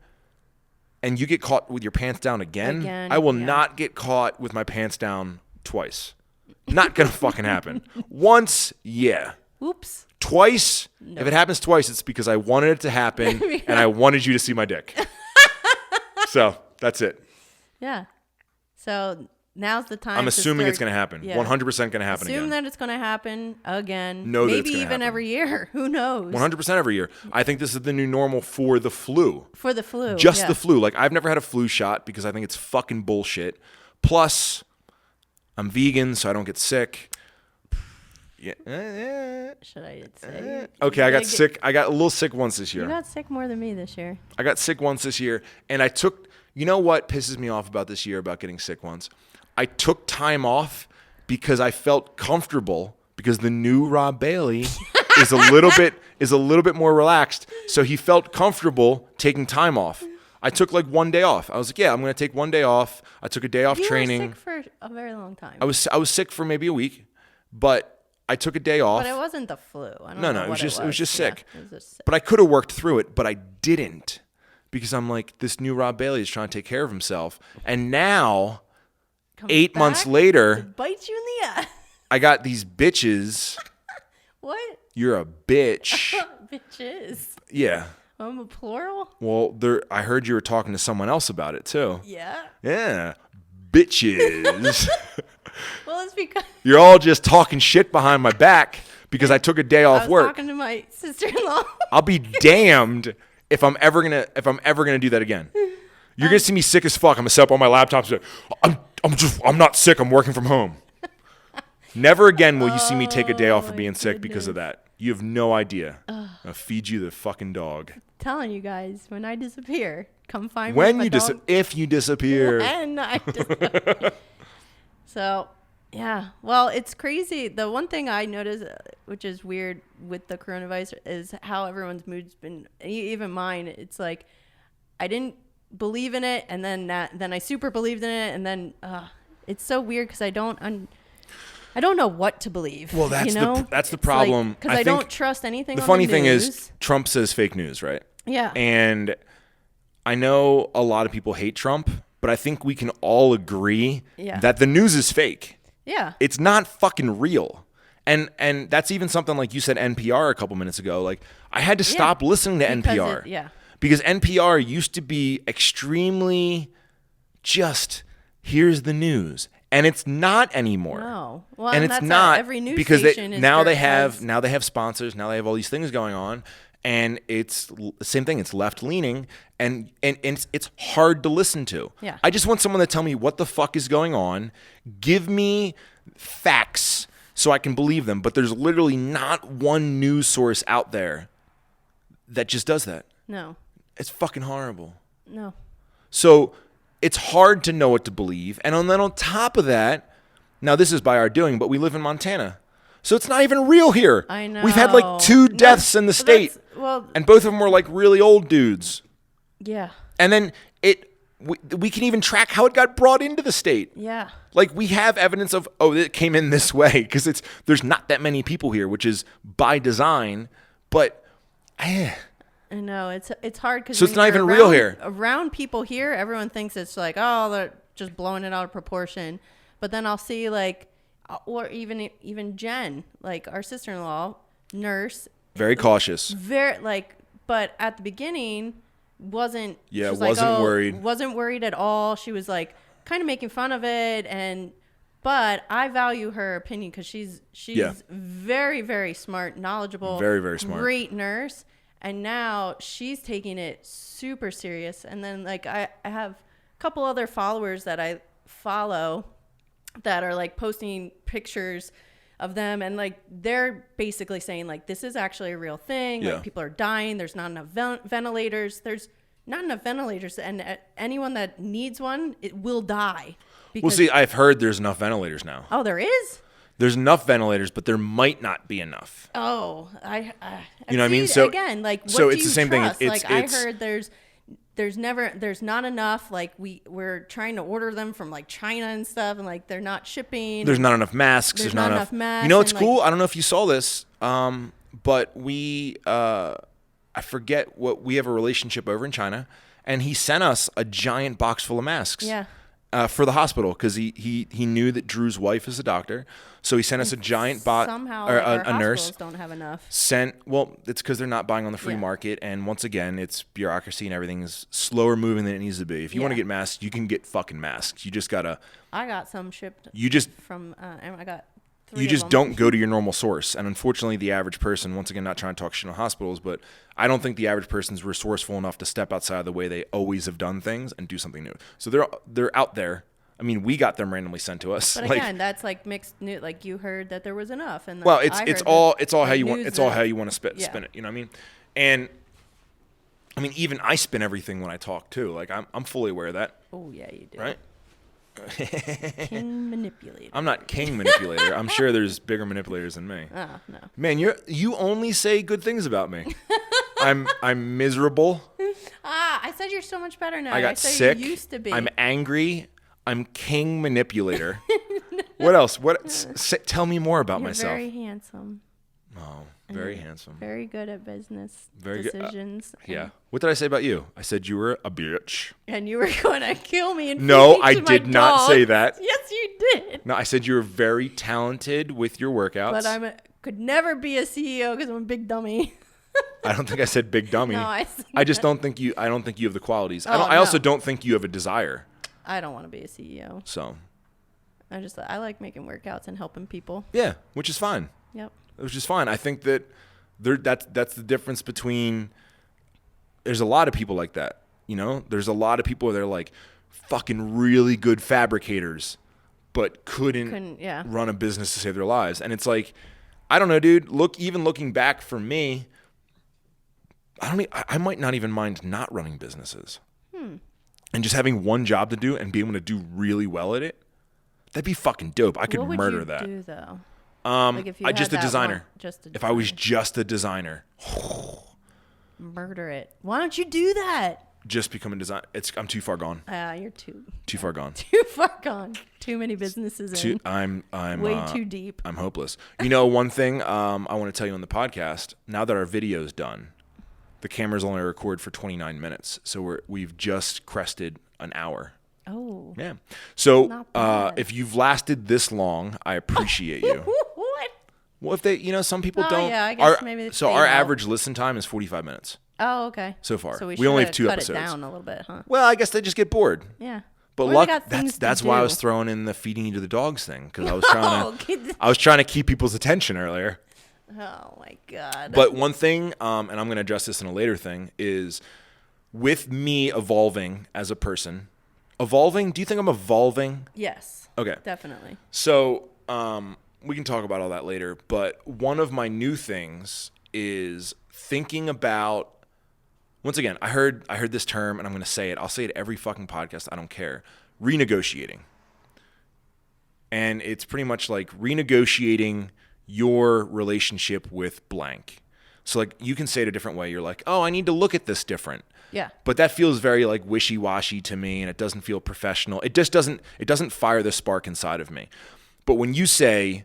and you get caught with your pants down again I will not get caught with my pants down twice. Not going to fucking happen. Once, yeah. Oops. Twice, if it happens twice, it's because I wanted it to happen and I wanted you to see my dick. So that's it. Yeah. So now's the time. I'm assuming it's going to happen. 100% going to happen again. Assume that it's going to happen again. Know that maybe it's gonna even happen. every year. Who knows? 100% every year. I think this is the new normal for the flu. For the flu. Just the flu. Like, I've never had a flu shot because I think it's fucking bullshit. Plus, I'm vegan, so I don't get sick. Yeah. Should I say? Okay, I got sick. I got a little sick once this year. You got sick more than me this year. I got sick once this year, and I took. You know what pisses me off about this year about getting sick once? I took time off because I felt comfortable because the new Rob Bailey is a little bit more relaxed, so he felt comfortable taking time off. I took like 1 day off. I was like, yeah, I'm going to take 1 day off. I took a day off You training. were sick for a very long time. I was sick for maybe a week, but I took a day off. But it wasn't the flu. I don't No, know it was what just it was just sick. Yeah, it was just sick. But I could have worked through it, but I didn't because I'm like, this new Rob Bailey is trying to take care of himself. And now, Comes 8 months back to later, bite you in the ass. I got these bitches. What? You're a bitch. Bitches. Yeah. I'm a plural? Well, I heard you were talking to someone else about it too. Yeah. Yeah. Bitches. Well, it's because You're all just talking shit behind my back because I took a day I off was work. talking to my sister-in-law. I'll be damned if I'm ever gonna do that again. You're gonna see me sick as fuck. I'm gonna set up on my laptop and say, I'm not sick. I'm working from home. Never again will you see me take a day off for being sick because of that. You have no idea. I'll feed you the fucking dog. Telling you guys, when I disappear, come find me. When with you my dog. if you disappear. When I disappear. So, yeah. Well, it's crazy. The one thing I noticed, which is weird with the coronavirus, is how everyone's mood's been, even mine. It's like, I didn't believe in it, and then I super believed in it, and then it's so weird because I don't know what to believe. Well, that's you know? that's the problem. Because I don't trust anything. The on funny the thing news. is, Trump says fake news, right? Yeah. And I know a lot of people hate Trump, but I think we can all agree that the news is fake. Yeah. It's not fucking real. And that's even something like you said NPR a couple minutes ago. Like I had to stop listening to NPR. Because NPR used to be extremely just here's the news. And it's not anymore. No. Well, and it's that's not every news because station is now they has- have sponsors, now they have all these things going on, and it's the same thing. It's left leaning, and it's hard to listen to. Yeah. I just want someone to tell me what the fuck is going on, give me facts so I can believe them. But there's literally not one news source out there that just does that. No. It's fucking horrible. No. So it's hard to know what to believe. And then on top of that, now this is by our doing, but we live in Montana. So it's not even real here. I know. We've had like 2 deaths in the state. And both of them were like really old dudes. Yeah. And then we can even track how it got brought into the state. Yeah. Like we have evidence of, it came in this way because there's not that many people here, which is by design. But I know it's hard because so it's not even real here. Around people here, everyone thinks it's like, oh, they're just blowing it out of proportion. But then I'll see like, or even Jen, like our sister-in-law, nurse, very cautious. But at the beginning, wasn't worried. Wasn't worried at all. She was like kind of making fun of it, but I value her opinion because she's very, very smart, knowledgeable, very, very smart, great nurse. And now she's taking it super serious. And then like I have a couple other followers that I follow that are like posting pictures of them, and like they're basically saying like this is actually a real thing. Like people are dying. There's not enough ventilators. There's not enough ventilators, and anyone that needs one, it will die. Well, see, I've heard there's enough ventilators now. Oh, there is? There's enough ventilators, but there might not be enough. Oh, you know what I mean? So again, like, what so do it's you the same trust? thing. I heard there's not enough. Like we're trying to order them from like China and stuff, and like they're not shipping. There's not enough masks. There's not enough masks. You know what's and, cool? Like, I don't know if you saw this, but we I forget what we have a relationship over in China, and he sent us a giant box full of masks. Yeah. For the hospital because he knew that Drew's wife is a doctor, so he sent us a giant box. Somehow or our a nurse hospitals don't have enough. It's because they're not buying on the free market, and once again, it's bureaucracy and everything is slower moving than it needs to be. If you want to get masks, you can get fucking masks. You just gotta. I got some shipped. From I got. You just don't go to your normal source. And unfortunately, the average person, once again, not trying to talk shit on hospitals, but I don't think the average person's resourceful enough to step outside the way they always have done things and do something new. So they're out there. I mean, we got them randomly sent to us. But again, that's like mixed news. Like you heard that there was enough, and well, it's all how you want. It's all how you want to spin it. You know what I mean? And I mean, even I spin everything when I talk too. Like I'm fully aware of that. Oh yeah, you do. Right? King manipulator. I'm not king manipulator. I'm sure there's bigger manipulators than me. Oh, no. Man, you only say good things about me. I'm miserable. I said you're so much better now. I got said sick. You used to be. I'm angry. I'm king manipulator. What else? Tell me more about You're myself. very handsome. Oh, very handsome. Very good at business Very good. decisions. Yeah. What did I say about you? I said you were a bitch. And you were going to kill me. And No, feed me I to my did not say dogs. that. Yes, you did. No, I said you were very talented with your workouts. But could never be a CEO because I'm a big dummy. I don't think I said big dummy. No, I said I just that. don't think you. I don't think you have the qualities. Oh, I also no. don't think you have a desire. I don't want to be a CEO. So. I like making workouts and helping people. Yeah, which is fine. Yep. Which is fine. I think that that's the difference between. There's a lot of people like that. You know, there's a lot of people that are like fucking really good fabricators, but couldn't run a business to save their lives. And it's like, I don't know, dude. Even looking back for me, I might not even mind not running businesses, and just having one job to do and being able to do really well at it. That'd be fucking dope. I could murder that. What would you do though? Like if you I just had a that designer. one, If I was just a designer, murder it. Why don't you do that? just become a designer. I'm too far gone. You're too far gone. Too far gone. Too many businesses in. I'm way too deep. I'm hopeless. You know, one thing I want to tell you on the podcast. Now that our video's done, the cameras only record for 29 minutes, so we've just crested an hour. Oh. Yeah. So Not bad. if you've lasted this long, I appreciate you. What? Well, if they, some people Oh, don't. yeah, I guess maybe so they our know. average listen time is 45 minutes. Oh, okay. So far. So We only have shoulda 2 cut episodes. it down a little bit, huh? Well, I guess they just get bored. Yeah. But Or they luck, got things to that's why I do. was throwing in the feeding you to the dogs thing, because I was trying to keep people's attention earlier. Oh my God. But one thing, and I'm going to address this in a later thing, is with me evolving as a person. Evolving? Do you think I'm evolving? Yes. Okay. Definitely. So we can talk about all that later. But one of my new things is thinking about. Once again, I heard this term, and I'm going to say it. I'll say it every fucking podcast. I don't care. Renegotiating. And it's pretty much like renegotiating your relationship with blank. So like you can say it a different way. You're like, oh, I need to look at this different. Yeah. But that feels very like wishy-washy to me, and it doesn't feel professional. It just doesn't fire the spark inside of me. But when you say,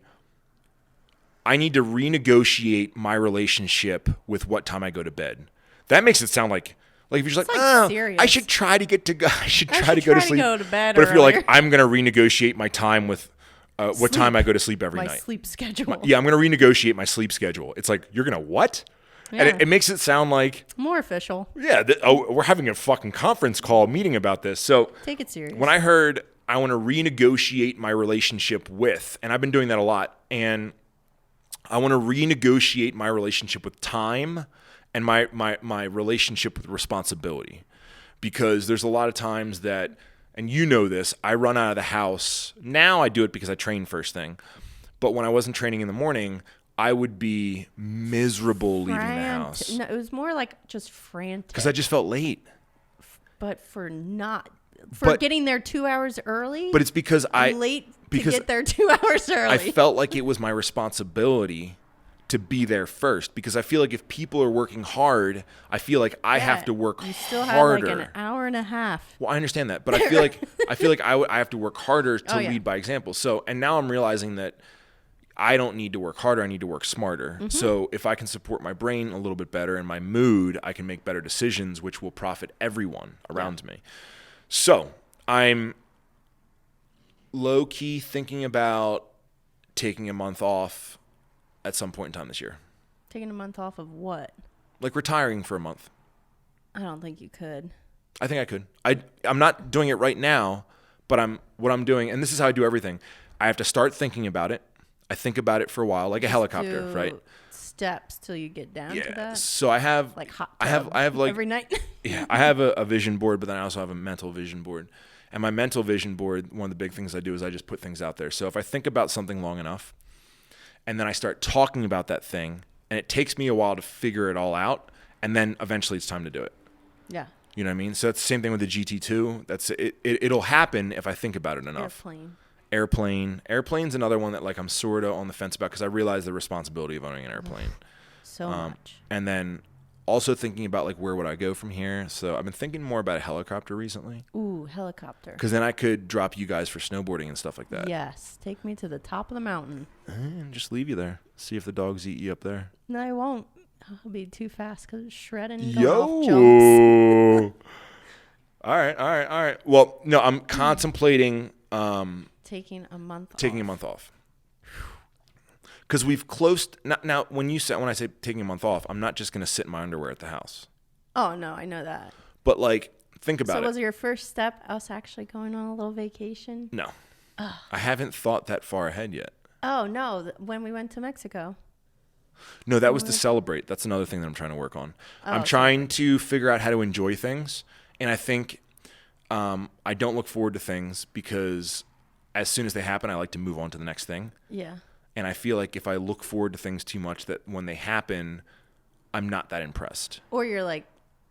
I need to renegotiate my relationship with what time I go to bed, that makes it sound like if you're just like, oh, serious. I should try to go to sleep. go to bed But if you're like, earlier. I'm going to renegotiate my time with what time I go to sleep every My night. sleep schedule. Yeah, I'm going to renegotiate my sleep schedule. It's like, you're going to what? Yeah. And it makes it sound like, More official. yeah, we're having a fucking conference call meeting about this. So Take it serious. when I heard I want to renegotiate my relationship with, and I've been doing that a lot, and I want to renegotiate my relationship with time and my relationship with responsibility. Because there's a lot of times that, and you know this, I run out of the house. Now I do it because I train first thing. But when I wasn't training in the morning, I would be miserable leaving the house. No, it was more like just frantic. Because I just felt late. But for But- getting there 2 hours early. But it's because I'm late to because get there 2 hours early. I felt like it was my responsibility to be there first, because I feel like if people are working hard, I feel like I have to work harder. You still have like an hour and a half. Well, I understand that, but I feel like I have to work harder to lead by example. So, and now I'm realizing that I don't need to work harder. I need to work smarter. Mm-hmm. So if I can support my brain a little bit better and my mood, I can make better decisions, which will profit everyone around me. So I'm low key thinking about taking a month off at some point in time this year. Taking a month off of what? Like retiring for a month. I don't think you could. I think I could. I'm not doing it right now, but what I'm doing, and this is how I do everything. I have to start thinking about it. I think about it for a while, like a helicopter, Do right? Steps till you get down to that. So I have Like hot I have like every night. yeah, I have a vision board, but then I also have a mental vision board. And my mental vision board, one of the big things I do is I just put things out there. So if I think about something long enough, and then I start talking about that thing, and it takes me a while to figure it all out, and then eventually it's time to do it. Yeah. You know what I mean? So it's the same thing with the GT2. That's it. It'll happen if I think about it enough. Airplane's another one that like I'm sort of on the fence about, because I realize the responsibility of owning an airplane. So much. And then also thinking about like where would I go from here. So I've been thinking more about a helicopter recently. Ooh, helicopter. Because then I could drop you guys for snowboarding and stuff like that. Yes, take me to the top of the mountain. And just leave you there. See if the dogs eat you up there. No, I won't. I'll be too fast because it's shredding. Going off jumps. All right. Well, no, I'm contemplating Taking a month off. Because we've closed now. When I say taking a month off, I'm not just gonna sit in my underwear at the house. Oh no, I know that. But like, think about it. So was your first step us actually going on a little vacation? No, I haven't thought that far ahead yet. Oh no, when we went to Mexico. No, that was to celebrate. That's another thing that I'm trying to work on. I'm trying to figure out how to enjoy things, and I think I don't look forward to things because as soon as they happen, I like to move on to the next thing. Yeah. And I feel like if I look forward to things too much, that when they happen, I'm not that impressed. Or you're like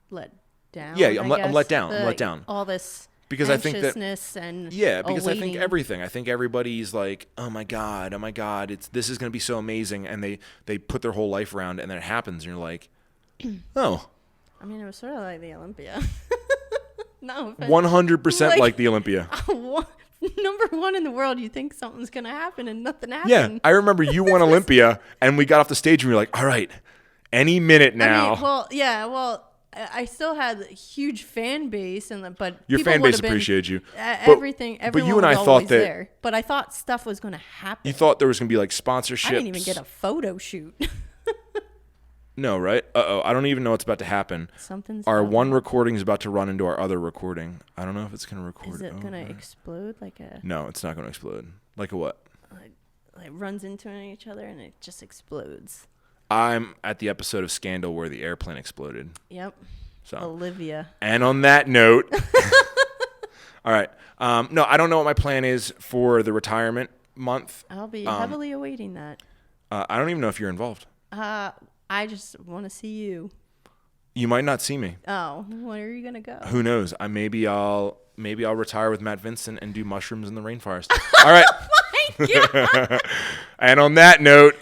let down. Yeah, I'm let down. I'm let down. All this because I think that and because awaiting. I think everything. I think everybody's like, oh my god, this is gonna be so amazing, and they put their whole life around, and then it happens, and you're like, oh. I mean, it was sort of like the Olympia. No, 100% like the Olympia. Number one in the world, you think something's gonna happen, and nothing happened. Yeah, I remember you won Olympia, and we got off the stage, and we were like, all right, any minute now. I mean, I still had a huge fan base, but your fan base appreciated you. Everything, but you and I was thought that there. But I thought stuff was going to happen. You thought there was going to be like sponsorships. I didn't even get a photo shoot. No, right? I don't even know what's about to happen. Our one recording is about to run into our other recording. I don't know if it's going to record. Is it going to explode like a? No, it's not going to explode. Like a what? Like runs into each other and it just explodes. I'm at the episode of Scandal where the airplane exploded. Yep. So Olivia. And on that note, all right. No, I don't know what my plan is for the retirement month. I'll be heavily awaiting that. I don't even know if you're involved. I just want to see you. You might not see me. Oh, where are you gonna go? Who knows? Maybe I'll retire with Matt Vincent and do mushrooms in the rainforest. All right. Oh my God. And on that note,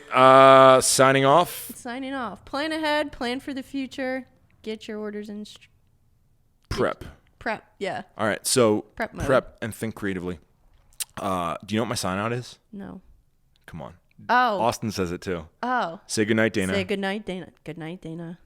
signing off. Signing off. Plan ahead. Plan for the future. Get your orders in. Prep. Yeah. All right. So prep mode. Prep and think creatively. Do you know what my sign out is? No. Come on. Oh. Austin says it too. Oh. Say goodnight, Dana. Say goodnight, Dana. Good night, Dana.